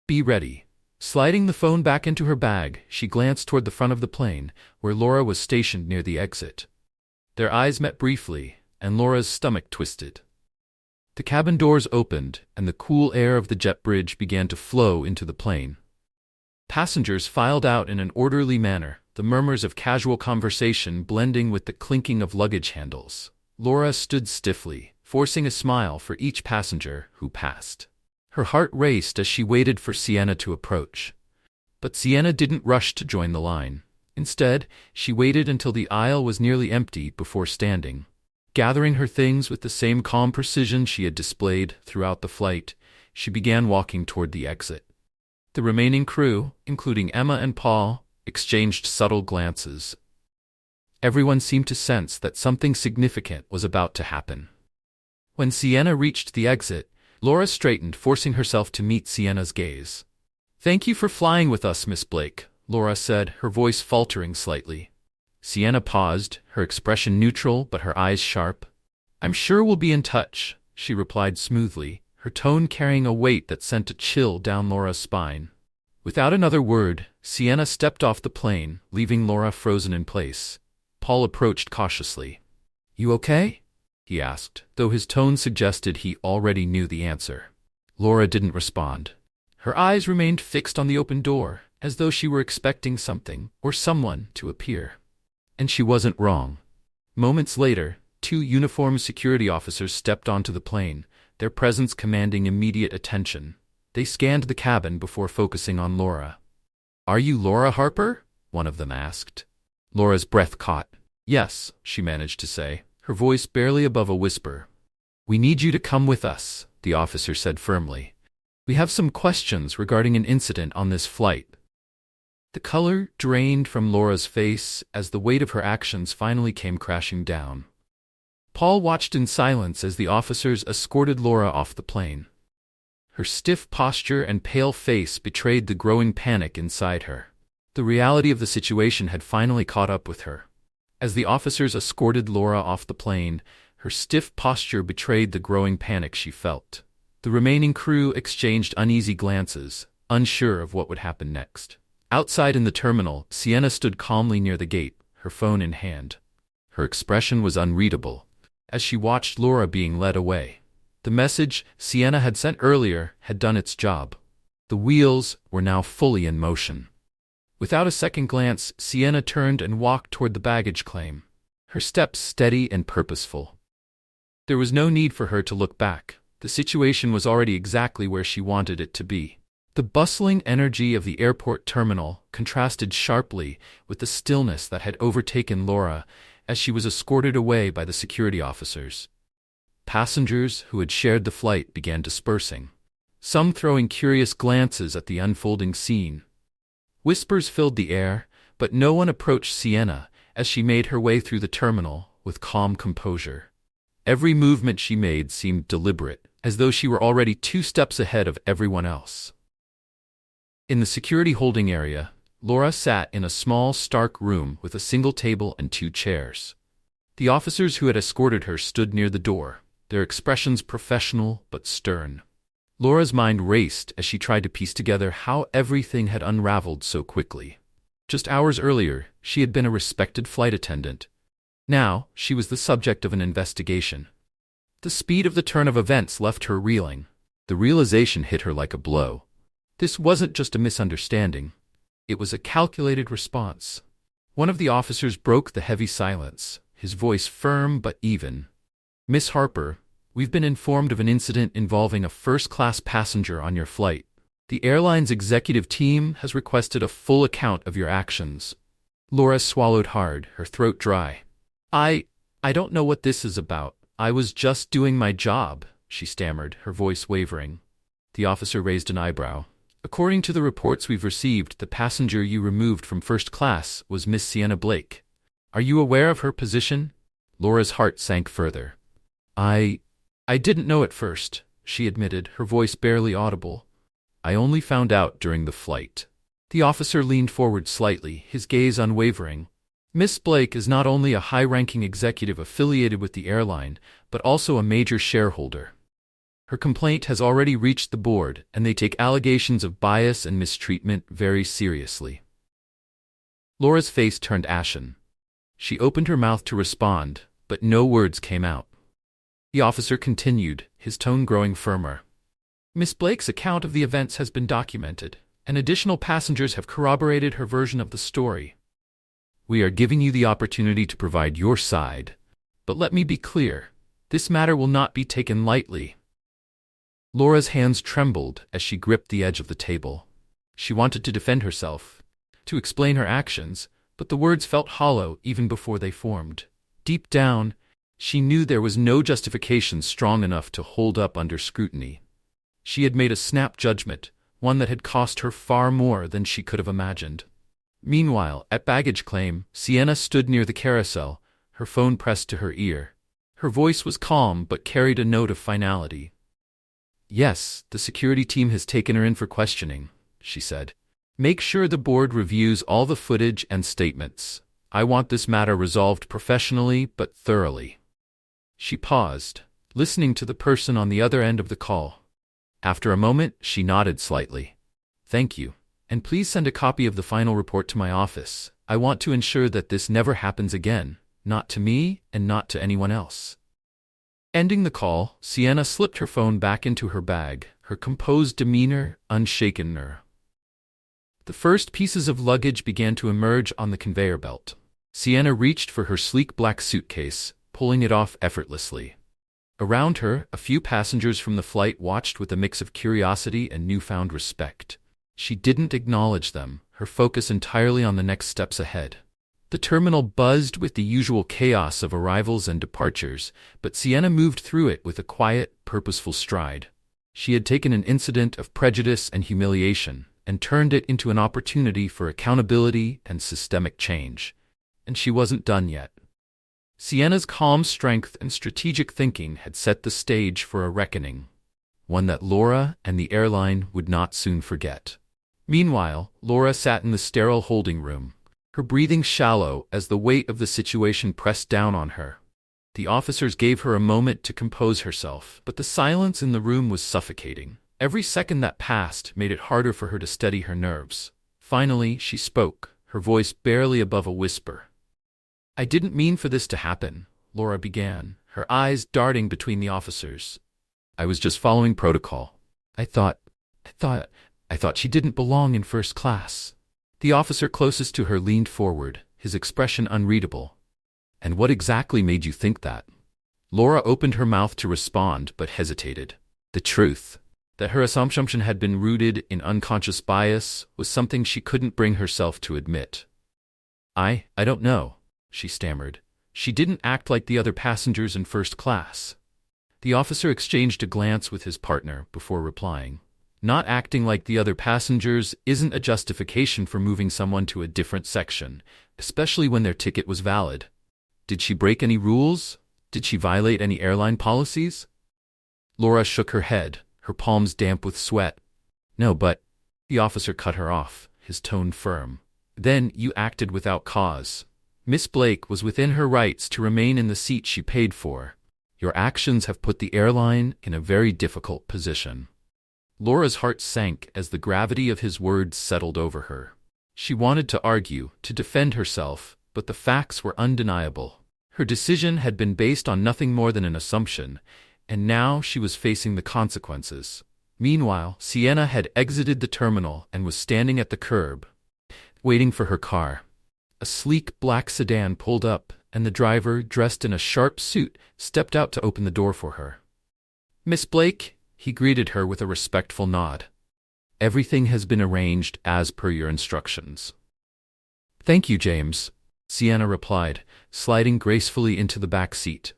Speaker 1: Be ready." Sliding the phone back into her bag, she glanced toward the front of the plane, where Laura was stationed near the exit. Their eyes met briefly, and Laura's stomach twisted. The cabin doors opened, and the cool air of the jet bridge began to flow into the plane. Passengers filed out in an orderly manner, the murmurs of casual conversation blending with the clinking of luggage handles. Laura stood stiffly, forcing a smile for each passenger who passed. Her heart raced as she waited for Sienna to approach. But Sienna didn't rush to join the line. Instead, she waited until the aisle was nearly empty before standing. Gathering her things with the same calm precision she had displayed throughout the flight, she began walking toward the exit. The remaining crew, including Emma and Paul, exchanged subtle glances. Everyone seemed to sense that something significant was about to happen. When Sienna reached the exit, Laura straightened, forcing herself to meet Sienna's gaze. "Thank you for flying with us, Miss Blake," Laura said, her voice faltering slightly. Sienna paused, her expression neutral but her eyes sharp. "I'm sure we'll be in touch," she replied smoothly, her tone carrying a weight that sent a chill down Laura's spine. Without another word, Sienna stepped off the plane, leaving Laura frozen in place. Paul approached cautiously. "You okay?" he asked, though his tone suggested he already knew the answer. Laura didn't respond. Her eyes remained fixed on the open door, as though she were expecting something or someone to appear. And she wasn't wrong. Moments later, 2 uniformed security officers stepped onto the plane, their presence commanding immediate attention. They scanned the cabin before focusing on Laura. "Are you Laura Harper?" one of them asked. Laura's breath caught. "Yes," she managed to say, her voice barely above a whisper. "We need you to come with us," the officer said firmly. "We have some questions regarding an incident on this flight." The color drained from Laura's face as the weight of her actions finally came crashing down. Paul watched in silence as the officers escorted Laura off the plane. Her stiff posture and pale face betrayed the growing panic inside her. The reality of the situation had finally caught up with her. As the officers escorted Laura off the plane, her stiff posture betrayed the growing panic she felt. The remaining crew exchanged uneasy glances, unsure of what would happen next. Outside in the terminal, Sienna stood calmly near the gate, her phone in hand. Her expression was unreadable, as she watched Laura being led away. The message Sienna had sent earlier had done its job. The wheels were now fully in motion. Without a second glance, Sienna turned and walked toward the baggage claim, her steps steady and purposeful. There was no need for her to look back. The situation was already exactly where she wanted it to be. The bustling energy of the airport terminal contrasted sharply with the stillness that had overtaken Laura as she was escorted away by the security officers. Passengers who had shared the flight began dispersing, some throwing curious glances at the unfolding scene. Whispers filled the air, But no one approached Sienna as she made her way through the terminal with calm composure. Every movement she made seemed deliberate, as though she were already 2 steps ahead of everyone else. In the security holding area, Laura sat in a small, stark room with a single table and 2 chairs. The officers who had escorted her stood near the door, their expressions professional but stern. Laura's mind raced as she tried to piece together how everything had unraveled so quickly. Just hours earlier, she had been a respected flight attendant. Now, she was the subject of an investigation. The speed of the turn of events left her reeling. The realization hit her like a blow. This wasn't just a misunderstanding. It was a calculated response. One of the officers broke the heavy silence, his voice firm but even. "Miss Harper, we've been informed of an incident involving a first-class passenger on your flight. The airline's executive team has requested a full account of your actions." Laura swallowed hard, her throat dry. I don't know what this is about. I was just doing my job," she stammered, her voice wavering. The officer raised an eyebrow. "According to the reports we've received, the passenger you removed from first class was Miss Sienna Blake. Are you aware of her position?" Laura's heart sank further. I didn't know at first," she admitted, her voice barely audible. "I only found out during the flight." The officer leaned forward slightly, his gaze unwavering. "Miss Blake is not only a high-ranking executive affiliated with the airline, but also a major shareholder. Her complaint has already reached the board, and they take allegations of bias and mistreatment very seriously." Laura's face turned ashen. She opened her mouth to respond, but no words came out. The officer continued, his tone growing firmer. "Miss Blake's account of the events has been documented, and additional passengers have corroborated her version of the story. We are giving you the opportunity to provide your side, but let me be clear, this matter will not be taken lightly." Laura's hands trembled as she gripped the edge of the table. She wanted to defend herself, to explain her actions, but the words felt hollow even before they formed. Deep down, she knew there was no justification strong enough to hold up under scrutiny. She had made a snap judgment, one that had cost her far more than she could have imagined. Meanwhile, at baggage claim, Sienna stood near the carousel, her phone pressed to her ear. Her voice was calm but carried a note of finality. "Yes, the security team has taken her in for questioning," she said. "Make sure the board reviews all the footage and statements. I want this matter resolved professionally but thoroughly." She paused, listening to the person on the other end of the call. After a moment, she nodded slightly. "Thank you. And please send a copy of the final report to my office. I want to ensure that this never happens again, not to me and not to anyone else." Ending the call, Sienna slipped her phone back into her bag, her composed demeanor unshaken. The first pieces of luggage began to emerge on the conveyor belt. Sienna reached for her sleek black suitcase, pulling it off effortlessly. Around her, a few passengers from the flight watched with a mix of curiosity and newfound respect. She didn't acknowledge them, her focus entirely on the next steps ahead. The terminal buzzed with the usual chaos of arrivals and departures, but Sienna moved through it with a quiet, purposeful stride. She had taken an incident of prejudice and humiliation and turned it into an opportunity for accountability and systemic change. And she wasn't done yet. Sienna's calm strength and strategic thinking had set the stage for a reckoning, one that Laura and the airline would not soon forget. Meanwhile, Laura sat in the sterile holding room, her breathing shallow as the weight of the situation pressed down on her. The officers gave her a moment to compose herself, but the silence in the room was suffocating. Every second that passed made it harder for her to steady her nerves. Finally, she spoke, her voice barely above a whisper. "I didn't mean for this to happen," Laura began, her eyes darting between the officers. "I was just following protocol. I thought she didn't belong in first class." The officer closest to her leaned forward, his expression unreadable. "And what exactly made you think that?" Laura opened her mouth to respond but hesitated. The truth, that her assumption had been rooted in unconscious bias, was something she couldn't bring herself to admit. I don't know," she stammered. "She didn't act like the other passengers in first class." The officer exchanged a glance with his partner before replying. Not acting like the other passengers isn't a justification for moving someone to a different section, especially when their ticket was valid. Did she break any rules? Did she violate any airline policies? Laura shook her head, her palms damp with sweat. No, but… The officer cut her off, his tone firm. Then you acted without cause. Miss Blake was within her rights to remain in the seat she paid for. Your actions have put the airline in a very difficult position. Laura's heart sank as the gravity of his words settled over her. She wanted to argue, to defend herself, but the facts were undeniable. Her decision had been based on nothing more than an assumption, and now she was facing the consequences. Meanwhile, Sienna had exited the terminal and was standing at the curb, waiting for her car. A sleek black sedan pulled up, and the driver, dressed in a sharp suit, stepped out to open the door for her. "Miss Blake," he greeted her with a respectful nod. "Everything has been arranged as per your instructions." "Thank you, James," Sienna replied, sliding gracefully into the back seat.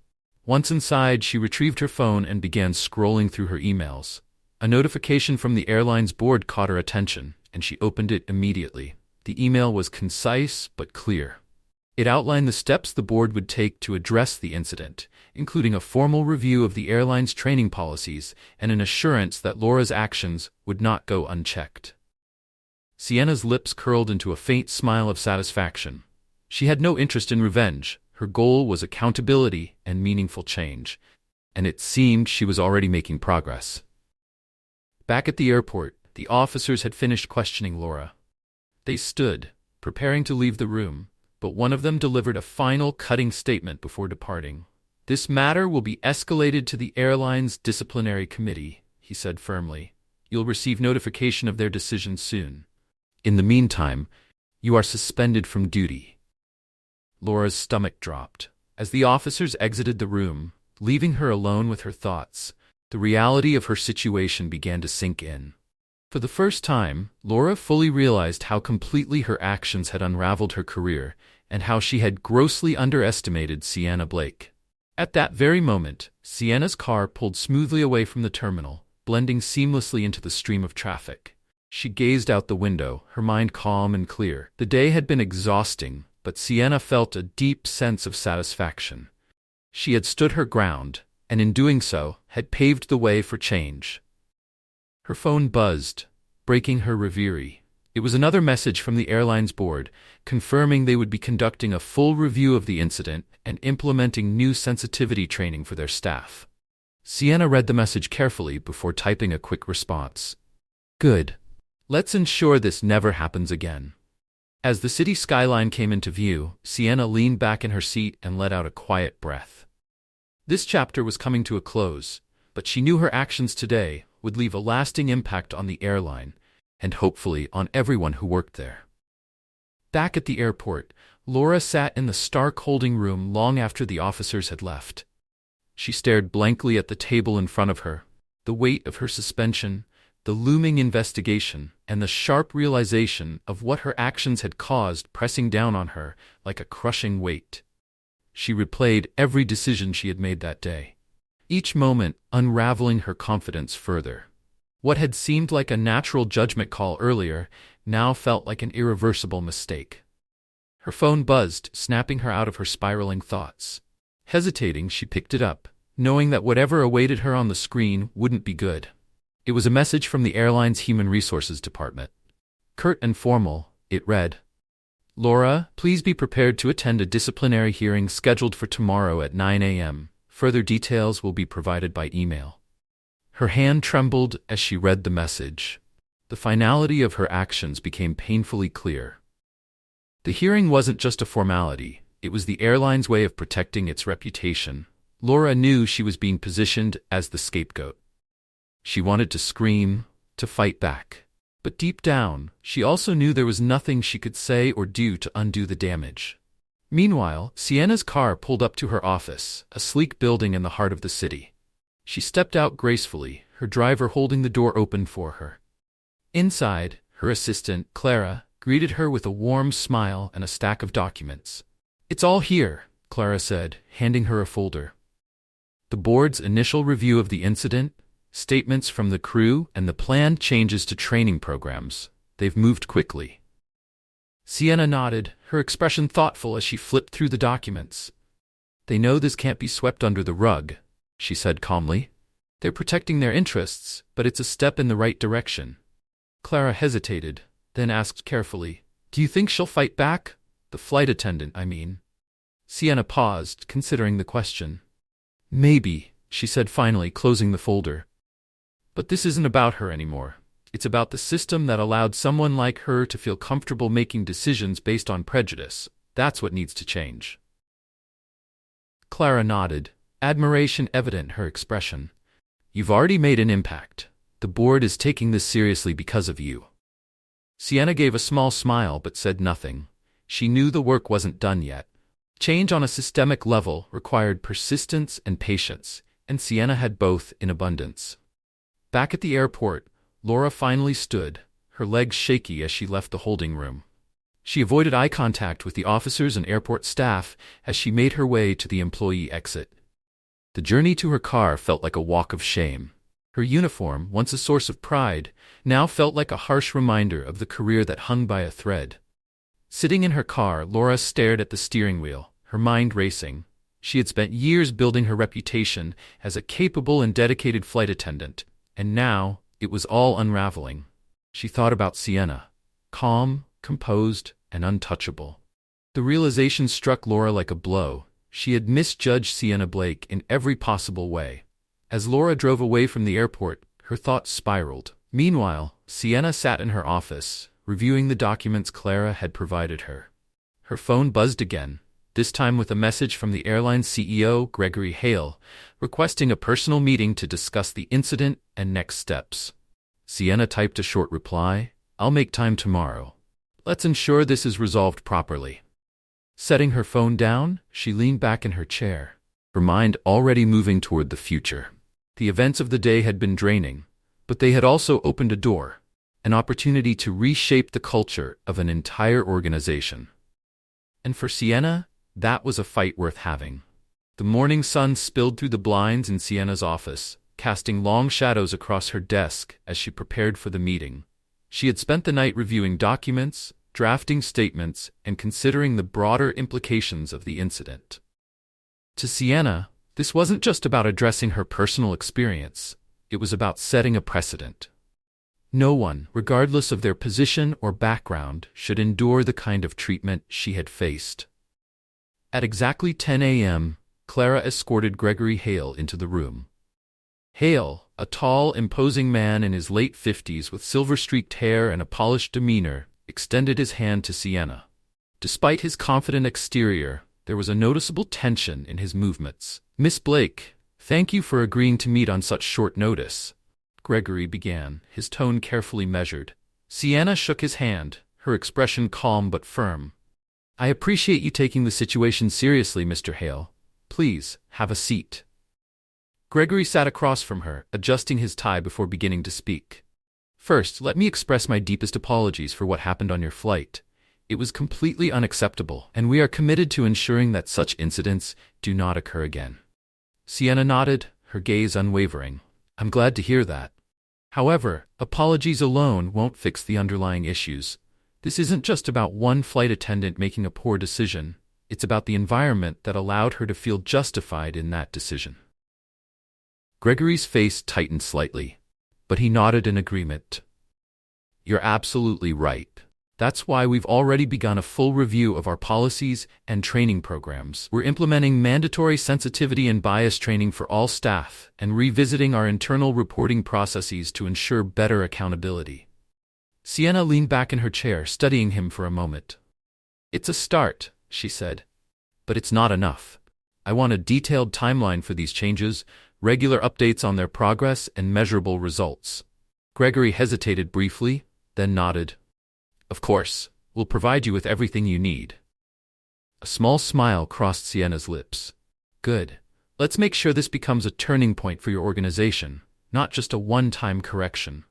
Speaker 1: Once inside, she retrieved her phone and began scrolling through her emails. A notification from the airline's board caught her attention, and she opened it immediately. The email was concise but clear. It outlined the steps the board would take to address the incident, including a formal review of the airline's training policies and an assurance that Laura's actions would not go unchecked. Sienna's lips curled into a faint smile of satisfaction. She had no interest in revenge. Her goal was accountability and meaningful change, and it seemed she was already making progress. Back at the airport, the officers had finished questioning Laura. They stood, preparing to leave the room, but one of them delivered a final cutting statement before departing. "This matter will be escalated to the airline's disciplinary committee," he said firmly. "You'll receive notification of their decision soon. In the meantime, you are suspended from duty." Laura's stomach dropped. As the officers exited the room, leaving her alone with her thoughts, the reality of her situation began to sink in. For the first time, Laura fully realized how completely her actions had unraveled her career and how she had grossly underestimated Sienna Blake. At that very moment, Sienna's car pulled smoothly away from the terminal, blending seamlessly into the stream of traffic. She gazed out the window, her mind calm and clear. The day had been exhausting, but Sienna felt a deep sense of satisfaction. She had stood her ground, and in doing so, had paved the way for change. Her phone buzzed, breaking her reverie. It was another message from the airline's board, confirming they would be conducting a full review of the incident and implementing new sensitivity training for their staff. Sienna read the message carefully before typing a quick response. "Good. Let's ensure this never happens again." As the city skyline came into view, Sienna leaned back in her seat and let out a quiet breath. This chapter was coming to a close, but she knew her actions today would leave a lasting impact on the airline, and hopefully on everyone who worked there. Back at the airport, Laura sat in the stark holding room long after the officers had left. She stared blankly at the table in front of her, the weight of her suspension, the looming investigation, and the sharp realization of what her actions had caused pressing down on her like a crushing weight. She replayed every decision she had made that day, each moment unraveling her confidence further. What had seemed like a natural judgment call earlier now felt like an irreversible mistake. Her phone buzzed, snapping her out of her spiraling thoughts. Hesitating, she picked it up, knowing that whatever awaited her on the screen wouldn't be good. It was a message from the airline's Human Resources Department. Curt and formal, it read, "Laura, please be prepared to attend a disciplinary hearing scheduled for tomorrow at 9 a.m. Further details will be provided by email." Her hand trembled as she read the message. The finality of her actions became painfully clear. The hearing wasn't just a formality, it was the airline's way of protecting its reputation. Laura knew she was being positioned as the scapegoat. She wanted to scream, to fight back. But deep down, she also knew there was nothing she could say or do to undo the damage. Meanwhile, Sienna's car pulled up to her office, a sleek building in the heart of the city. She stepped out gracefully, her driver holding the door open for her. Inside, her assistant, Clara, greeted her with a warm smile and a stack of documents. "It's all here," Clara said, handing her a folder. "The board's initial review of the incident?" statements from the crew, and the planned changes to training programs. They've moved quickly. Sienna nodded, her expression thoughtful as she flipped through the documents. They know this can't be swept under the rug, she said calmly. They're protecting their interests, but it's a step in the right direction. Clara hesitated, then asked carefully, "Do you think she'll fight back? The flight attendant, I mean." Sienna paused, considering the question. "Maybe," she said finally, closing the folder. "But this isn't about her anymore. It's about the system that allowed someone like her to feel comfortable making decisions based on prejudice. That's what needs to change." Clara nodded, admiration evident in her expression. "You've already made an impact. The board is taking this seriously because of you." Sienna gave a small smile but said nothing. She knew the work wasn't done yet. Change on a systemic level required persistence and patience, and Sienna had both in abundance. Back at the airport, Laura finally stood, her legs shaky as she left the holding room. She avoided eye contact with the officers and airport staff as she made her way to the employee exit. The journey to her car felt like a walk of shame. Her uniform, once a source of pride, now felt like a harsh reminder of the career that hung by a thread. Sitting in her car, Laura stared at the steering wheel, her mind racing. She had spent years building her reputation as a capable and dedicated flight attendant, and now it was all unraveling. She thought about Sienna, calm, composed, and untouchable. The realization struck Laura like a blow. She had misjudged Sienna Blake in every possible way. As Laura drove away from the airport, her thoughts spiraled. Meanwhile, Sienna sat in her office, reviewing the documents Clara had provided her. Her phone buzzed again, this time with a message from the airline CEO, Gregory Hale, requesting a personal meeting to discuss the incident and next steps. Sienna typed a short reply, "I'll make time tomorrow. Let's ensure this is resolved properly." Setting her phone down, she leaned back in her chair, her mind already moving toward the future. The events of the day had been draining, but they had also opened a door, an opportunity to reshape the culture of an entire organization. And for Sienna, that was a fight worth having. The morning sun spilled through the blinds in Sienna's office, casting long shadows across her desk as she prepared for the meeting. She had spent the night reviewing documents, drafting statements, and considering the broader implications of the incident. To Sienna, this wasn't just about addressing her personal experience, it was about setting a precedent. No one, regardless of their position or background, should endure the kind of treatment she had faced. At exactly 10 a.m., Clara escorted Gregory Hale into the room. Hale, a tall, imposing man in his late 50s with silver-streaked hair and a polished demeanor, extended his hand to Sienna. Despite his confident exterior, there was a noticeable tension in his movements. "Miss Blake, thank you for agreeing to meet on such short notice," Gregory began, his tone carefully measured. Sienna shook his hand, her expression calm but firm. "I appreciate you taking the situation seriously, Mr. Hale. Please, have a seat." Gregory sat across from her, adjusting his tie before beginning to speak. "First, let me express my deepest apologies for what happened on your flight. It was completely unacceptable, and we are committed to ensuring that such incidents do not occur again." Sienna nodded, her gaze unwavering. "I'm glad to hear that. However, apologies alone won't fix the underlying issues. This isn't just about one flight attendant making a poor decision. It's about the environment that allowed her to feel justified in that decision." Gregory's face tightened slightly, but he nodded in agreement. "You're absolutely right. That's why we've already begun a full review of our policies and training programs. We're implementing mandatory sensitivity and bias training for all staff and revisiting our internal reporting processes to ensure better accountability." Sienna leaned back in her chair, studying him for a moment. "It's a start," she said, "but it's not enough. I want a detailed timeline for these changes, regular updates on their progress, and measurable results." Gregory hesitated briefly, then nodded. "Of course, we'll provide you with everything you need." A small smile crossed Sienna's lips. "Good. Let's make sure this becomes a turning point for your organization, not just a one-time correction."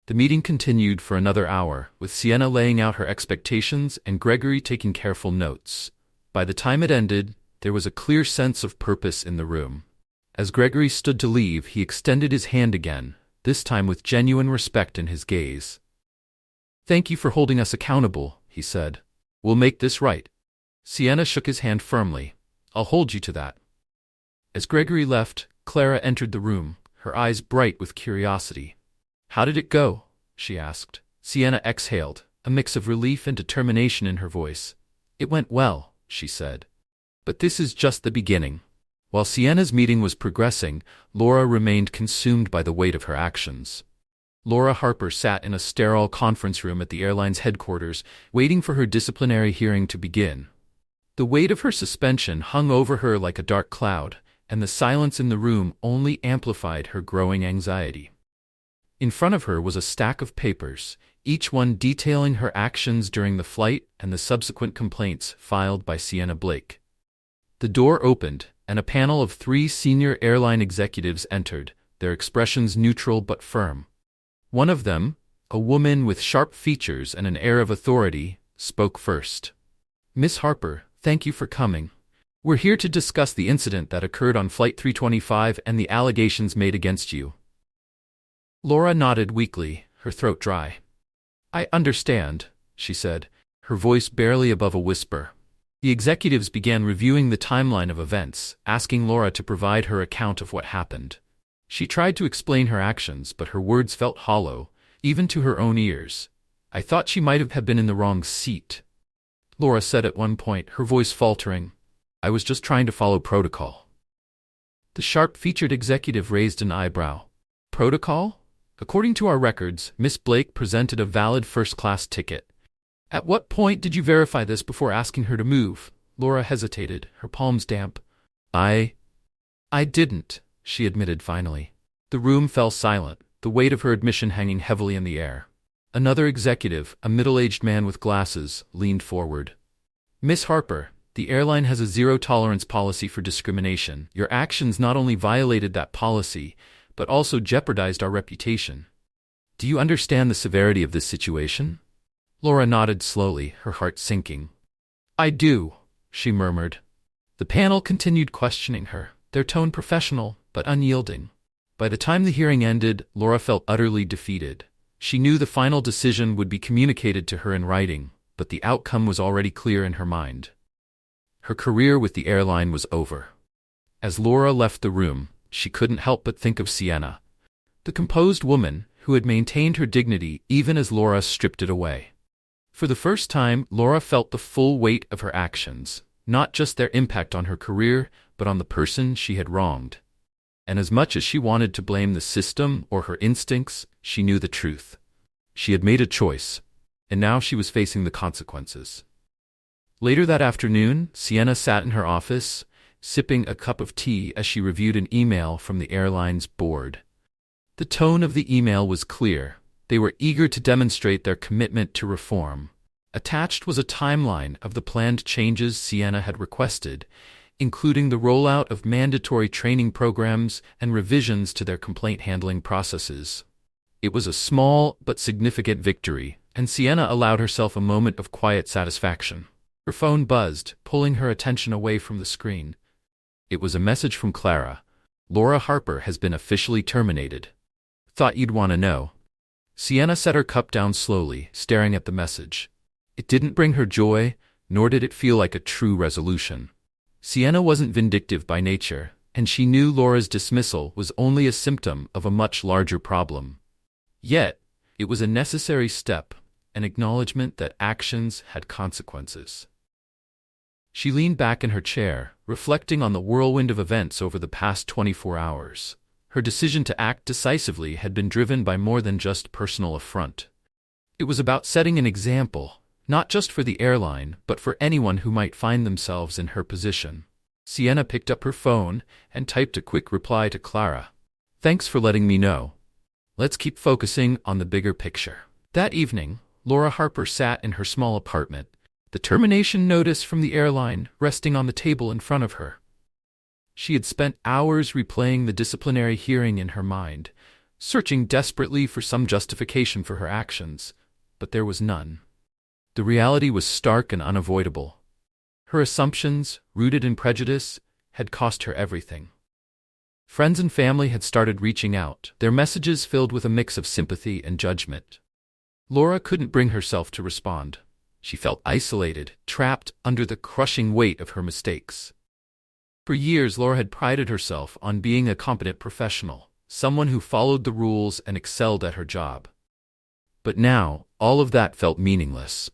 Speaker 1: The meeting continued for another hour, with Sienna laying out her expectations and Gregory taking careful notes. By the time it ended, there was a clear sense of purpose in the room. As Gregory stood to leave, he extended his hand again, this time with genuine respect in his gaze. "Thank you for holding us accountable," he said. "We'll make this right." Sienna shook his hand firmly. "I'll hold you to that." As Gregory left, Clara entered the room, her eyes bright with curiosity. "How did it go?" she asked. Sienna exhaled, a mix of relief and determination in her voice. "It went well," she said. "But this is just the beginning." While Sienna's meeting was progressing, Laura remained consumed by the weight of her actions. Laura Harper sat in a sterile conference room at the airline's headquarters, waiting for her disciplinary hearing to begin. The weight of her suspension hung over her like a dark cloud, and the silence in the room only amplified her growing anxiety. In front of her was a stack of papers, each one detailing her actions during the flight and the subsequent complaints filed by Sienna Blake. The door opened, and a panel of 3 senior airline executives entered, their expressions neutral but firm. One of them, a woman with sharp features and an air of authority, spoke first. "Miss Harper, thank you for coming. We're here to discuss the incident that occurred on Flight 325 and the allegations made against you." Laura nodded weakly, her throat dry. "I understand," she said, her voice barely above a whisper. The executives began reviewing the timeline of events, asking Laura to provide her account of what happened. She tried to explain her actions, but her words felt hollow, even to her own ears. "I thought she might have been in the wrong seat," Laura said at one point, her voice faltering. "I was just trying to follow protocol." The sharp-featured executive raised an eyebrow. "Protocol? According to our records, Miss Blake presented a valid first-class ticket. At what point did you verify this before asking her to move?" Laura hesitated, her palms damp. I didn't," she admitted finally. The room fell silent, the weight of her admission hanging heavily in the air. Another executive, a middle-aged man with glasses, leaned forward. "Miss Harper, the airline has a zero-tolerance policy for discrimination. Your actions not only violated that policy, but also jeopardized our reputation. Do you understand the severity of this situation?" Laura nodded slowly, her heart sinking. "I do," she murmured. The panel continued questioning her, their tone professional but unyielding. By the time the hearing ended, Laura felt utterly defeated. She knew the final decision would be communicated to her in writing, but the outcome was already clear in her mind. Her career with the airline was over. As Laura left the room, she couldn't help but think of Sienna, the composed woman who had maintained her dignity even as Laura stripped it away. For the first time, Laura felt the full weight of her actions, not just their impact on her career, but on the person she had wronged. And as much as she wanted to blame the system or her instincts, she knew the truth. She had made a choice, and now she was facing the consequences. Later that afternoon, Sienna sat in her office, sipping a cup of tea as she reviewed an email from the airline's board. The tone of the email was clear. They were eager to demonstrate their commitment to reform. Attached was a timeline of the planned changes Sienna had requested, including the rollout of mandatory training programs and revisions to their complaint handling processes. It was a small but significant victory, and Sienna allowed herself a moment of quiet satisfaction. Her phone buzzed, pulling her attention away from the screen. It was a message from Clara. "Laura Harper has been officially terminated. Thought you'd want to know." Sienna set her cup down slowly, staring at the message. It didn't bring her joy, nor did it feel like a true resolution. Sienna wasn't vindictive by nature, and she knew Laura's dismissal was only a symptom of a much larger problem. Yet, it was a necessary step, an acknowledgement that actions had consequences. She leaned back in her chair, reflecting on the whirlwind of events over the past 24 hours. Her decision to act decisively had been driven by more than just personal affront. It was about setting an example, not just for the airline, but for anyone who might find themselves in her position. Sienna picked up her phone and typed a quick reply to Clara. "Thanks for letting me know. Let's keep focusing on the bigger picture." That evening, Laura Harper sat in her small apartment, the termination notice from the airline resting on the table in front of her. She had spent hours replaying the disciplinary hearing in her mind, searching desperately for some justification for her actions, but there was none. The reality was stark and unavoidable. Her assumptions, rooted in prejudice, had cost her everything. Friends and family had started reaching out, their messages filled with a mix of sympathy and judgment. Laura couldn't bring herself to respond. She felt isolated, trapped under the crushing weight of her mistakes. For years, Laura had prided herself on being a competent professional, someone who followed the rules and excelled at her job. But now, all of that felt meaningless.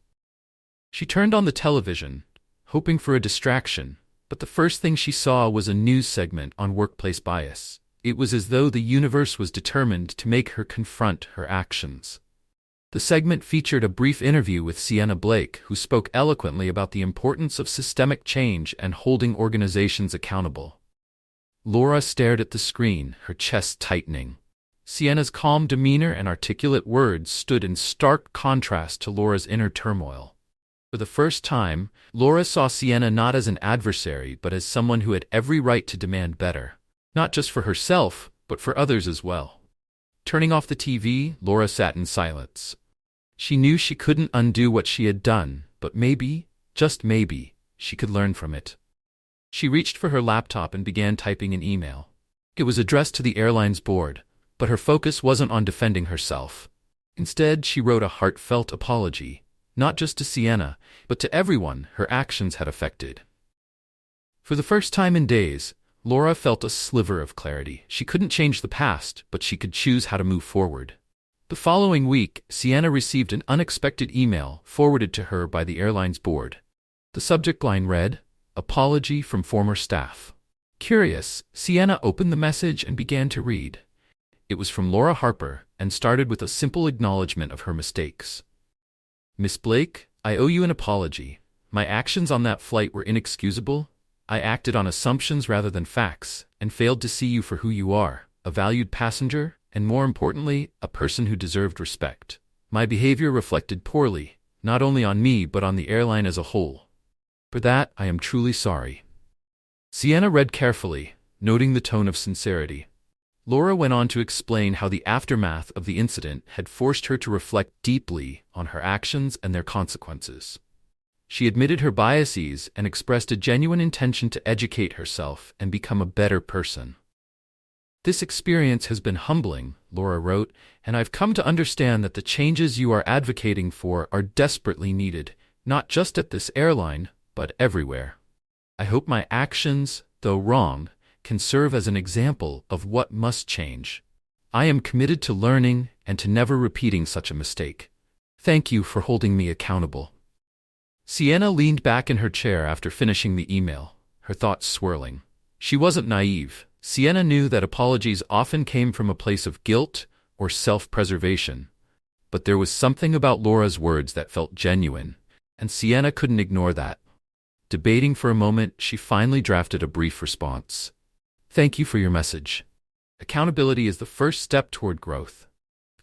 Speaker 1: She turned on the television, hoping for a distraction, but the first thing she saw was a news segment on workplace bias. It was as though the universe was determined to make her confront her actions. The segment featured a brief interview with Sienna Blake, who spoke eloquently about the importance of systemic change and holding organizations accountable. Laura stared at the screen, her chest tightening. Sienna's calm demeanor and articulate words stood in stark contrast to Laura's inner turmoil. For the first time, Laura saw Sienna not as an adversary but as someone who had every right to demand better, not just for herself, but for others as well. Turning off the TV, Laura sat in silence. She knew she couldn't undo what she had done, but maybe, just maybe, she could learn from it. She reached for her laptop and began typing an email. It was addressed to the airline's board, but her focus wasn't on defending herself. Instead, she wrote a heartfelt apology, not just to Sienna, but to everyone her actions had affected. For the first time in days, Laura felt a sliver of clarity. She couldn't change the past, but she could choose how to move forward. The following week, Sienna received an unexpected email forwarded to her by the airline's board. The subject line read, "Apology from former staff." Curious, Sienna opened the message and began to read. It was from Laura Harper and started with a simple acknowledgement of her mistakes. "Miss Blake, I owe you an apology. My actions on that flight were inexcusable. I acted on assumptions rather than facts, and failed to see you for who you are, a valued passenger, and more importantly, a person who deserved respect. My behavior reflected poorly, not only on me but on the airline as a whole. For that, I am truly sorry." Sienna read carefully, noting the tone of sincerity. Laura went on to explain how the aftermath of the incident had forced her to reflect deeply on her actions and their consequences. She admitted her biases and expressed a genuine intention to educate herself and become a better person. "This experience has been humbling," Laura wrote, "and I've come to understand that the changes you are advocating for are desperately needed, not just at this airline, but everywhere. I hope my actions, though wrong, can serve as an example of what must change. I am committed to learning and to never repeating such a mistake. Thank you for holding me accountable." Sienna leaned back in her chair after finishing the email, her thoughts swirling. She wasn't naive. Sienna knew that apologies often came from a place of guilt or self-preservation. But there was something about Laura's words that felt genuine, and Sienna couldn't ignore that. Debating for a moment, she finally drafted a brief response. "Thank you for your message. Accountability is the first step toward growth.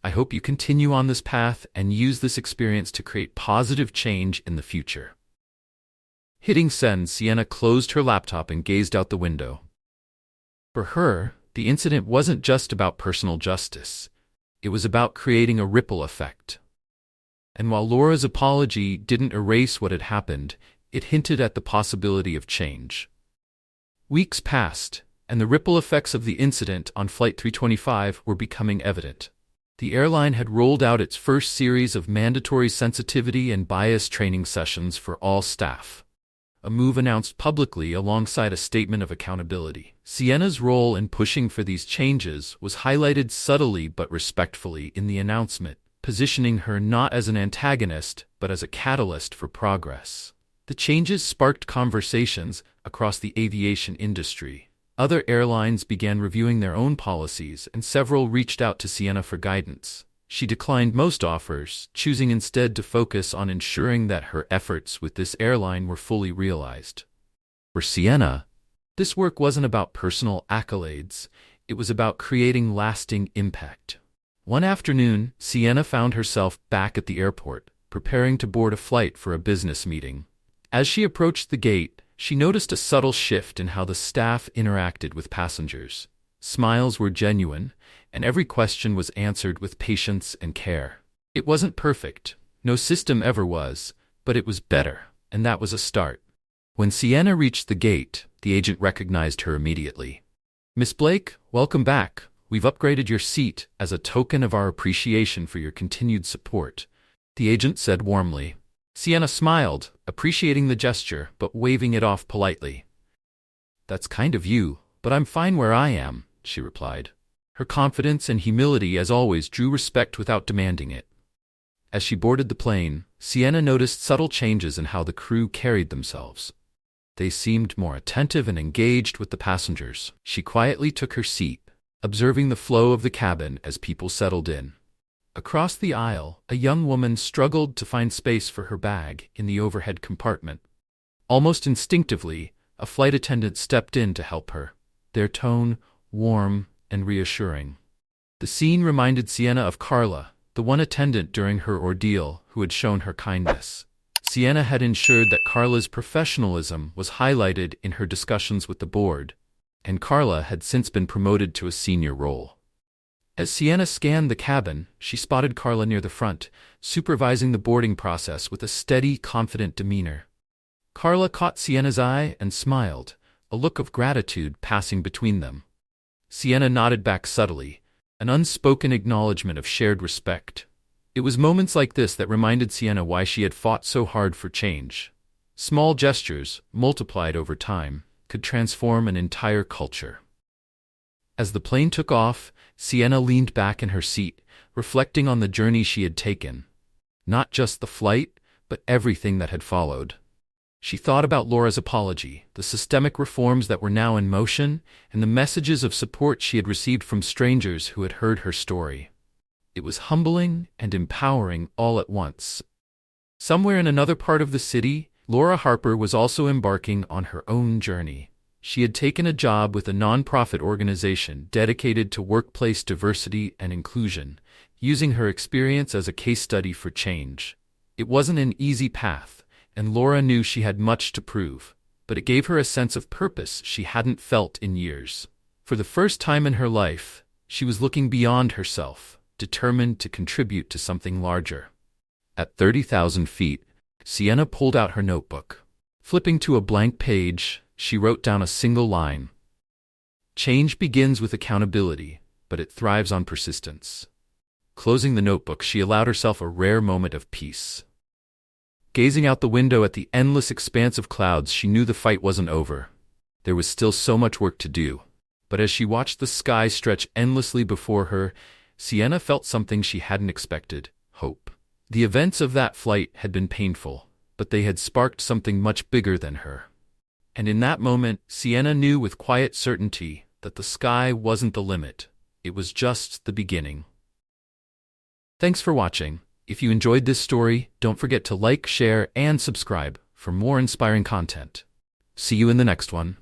Speaker 1: I hope you continue on this path and use this experience to create positive change in the future." Hitting send, Sienna closed her laptop and gazed out the window. For her, the incident wasn't just about personal justice. It was about creating a ripple effect. And while Laura's apology didn't erase what had happened, it hinted at the possibility of change. Weeks passed, and the ripple effects of the incident on Flight 325 were becoming evident. The airline had rolled out its first series of mandatory sensitivity and bias training sessions for all staff, a move announced publicly alongside a statement of accountability. Sienna's role in pushing for these changes was highlighted subtly but respectfully in the announcement, positioning her not as an antagonist but as a catalyst for progress. The changes sparked conversations across the aviation industry. Other airlines began reviewing their own policies, and several reached out to Sienna for guidance. She declined most offers, choosing instead to focus on ensuring that her efforts with this airline were fully realized. For Sienna, this work wasn't about personal accolades. It was about creating lasting impact. One afternoon, Sienna found herself back at the airport, preparing to board a flight for a business meeting. As she approached the gate, she noticed a subtle shift in how the staff interacted with passengers. Smiles were genuine, and every question was answered with patience and care. It wasn't perfect. No system ever was, but it was better, and that was a start. When Sienna reached the gate, the agent recognized her immediately. Miss Blake, welcome back. We've upgraded your seat as a token of our appreciation for your continued support, the agent said warmly. Sienna smiled, appreciating the gesture but waving it off politely. That's kind of you, but I'm fine where I am, she replied. Her confidence and humility as always drew respect without demanding it. As she boarded the plane, Sienna noticed subtle changes in how the crew carried themselves. They seemed more attentive and engaged with the passengers. She quietly took her seat, observing the flow of the cabin as people settled in. Across the aisle, a young woman struggled to find space for her bag in the overhead compartment. Almost instinctively, a flight attendant stepped in to help her, their tone warm and reassuring. The scene reminded Sienna of Carla, the one attendant during her ordeal who had shown her kindness. Sienna had ensured that Carla's professionalism was highlighted in her discussions with the board, and Carla had since been promoted to a senior role. As Sienna scanned the cabin, she spotted Carla near the front, supervising the boarding process with a steady, confident demeanor. Carla caught Sienna's eye and smiled, a look of gratitude passing between them. Sienna nodded back subtly, an unspoken acknowledgement of shared respect. It was moments like this that reminded Sienna why she had fought so hard for change. Small gestures, multiplied over time, could transform an entire culture. As the plane took off, Sienna leaned back in her seat, reflecting on the journey she had taken. Not just the flight, but everything that had followed. She thought about Laura's apology, the systemic reforms that were now in motion, and the messages of support she had received from strangers who had heard her story. It was humbling and empowering all at once. Somewhere in another part of the city, Laura Harper was also embarking on her own journey. She had taken a job with a nonprofit organization dedicated to workplace diversity and inclusion, using her experience as a case study for change. It wasn't an easy path, and Laura knew she had much to prove, but it gave her a sense of purpose she hadn't felt in years. For the first time in her life, she was looking beyond herself, determined to contribute to something larger. At 30,000 feet, Sienna pulled out her notebook. Flipping to a blank page, she wrote down a single line. Change begins with accountability, but it thrives on persistence. Closing the notebook, she allowed herself a rare moment of peace. Gazing out the window at the endless expanse of clouds, she knew the fight wasn't over. There was still so much work to do. But as she watched the sky stretch endlessly before her, Sienna felt something she hadn't expected: hope. The events of that flight had been painful, but they had sparked something much bigger than her. And in that moment, Sienna knew with quiet certainty that the sky wasn't the limit. It was just the beginning. Thanks for watching. If you enjoyed this story, don't forget to like, share, and subscribe for more inspiring content. See you in the next one.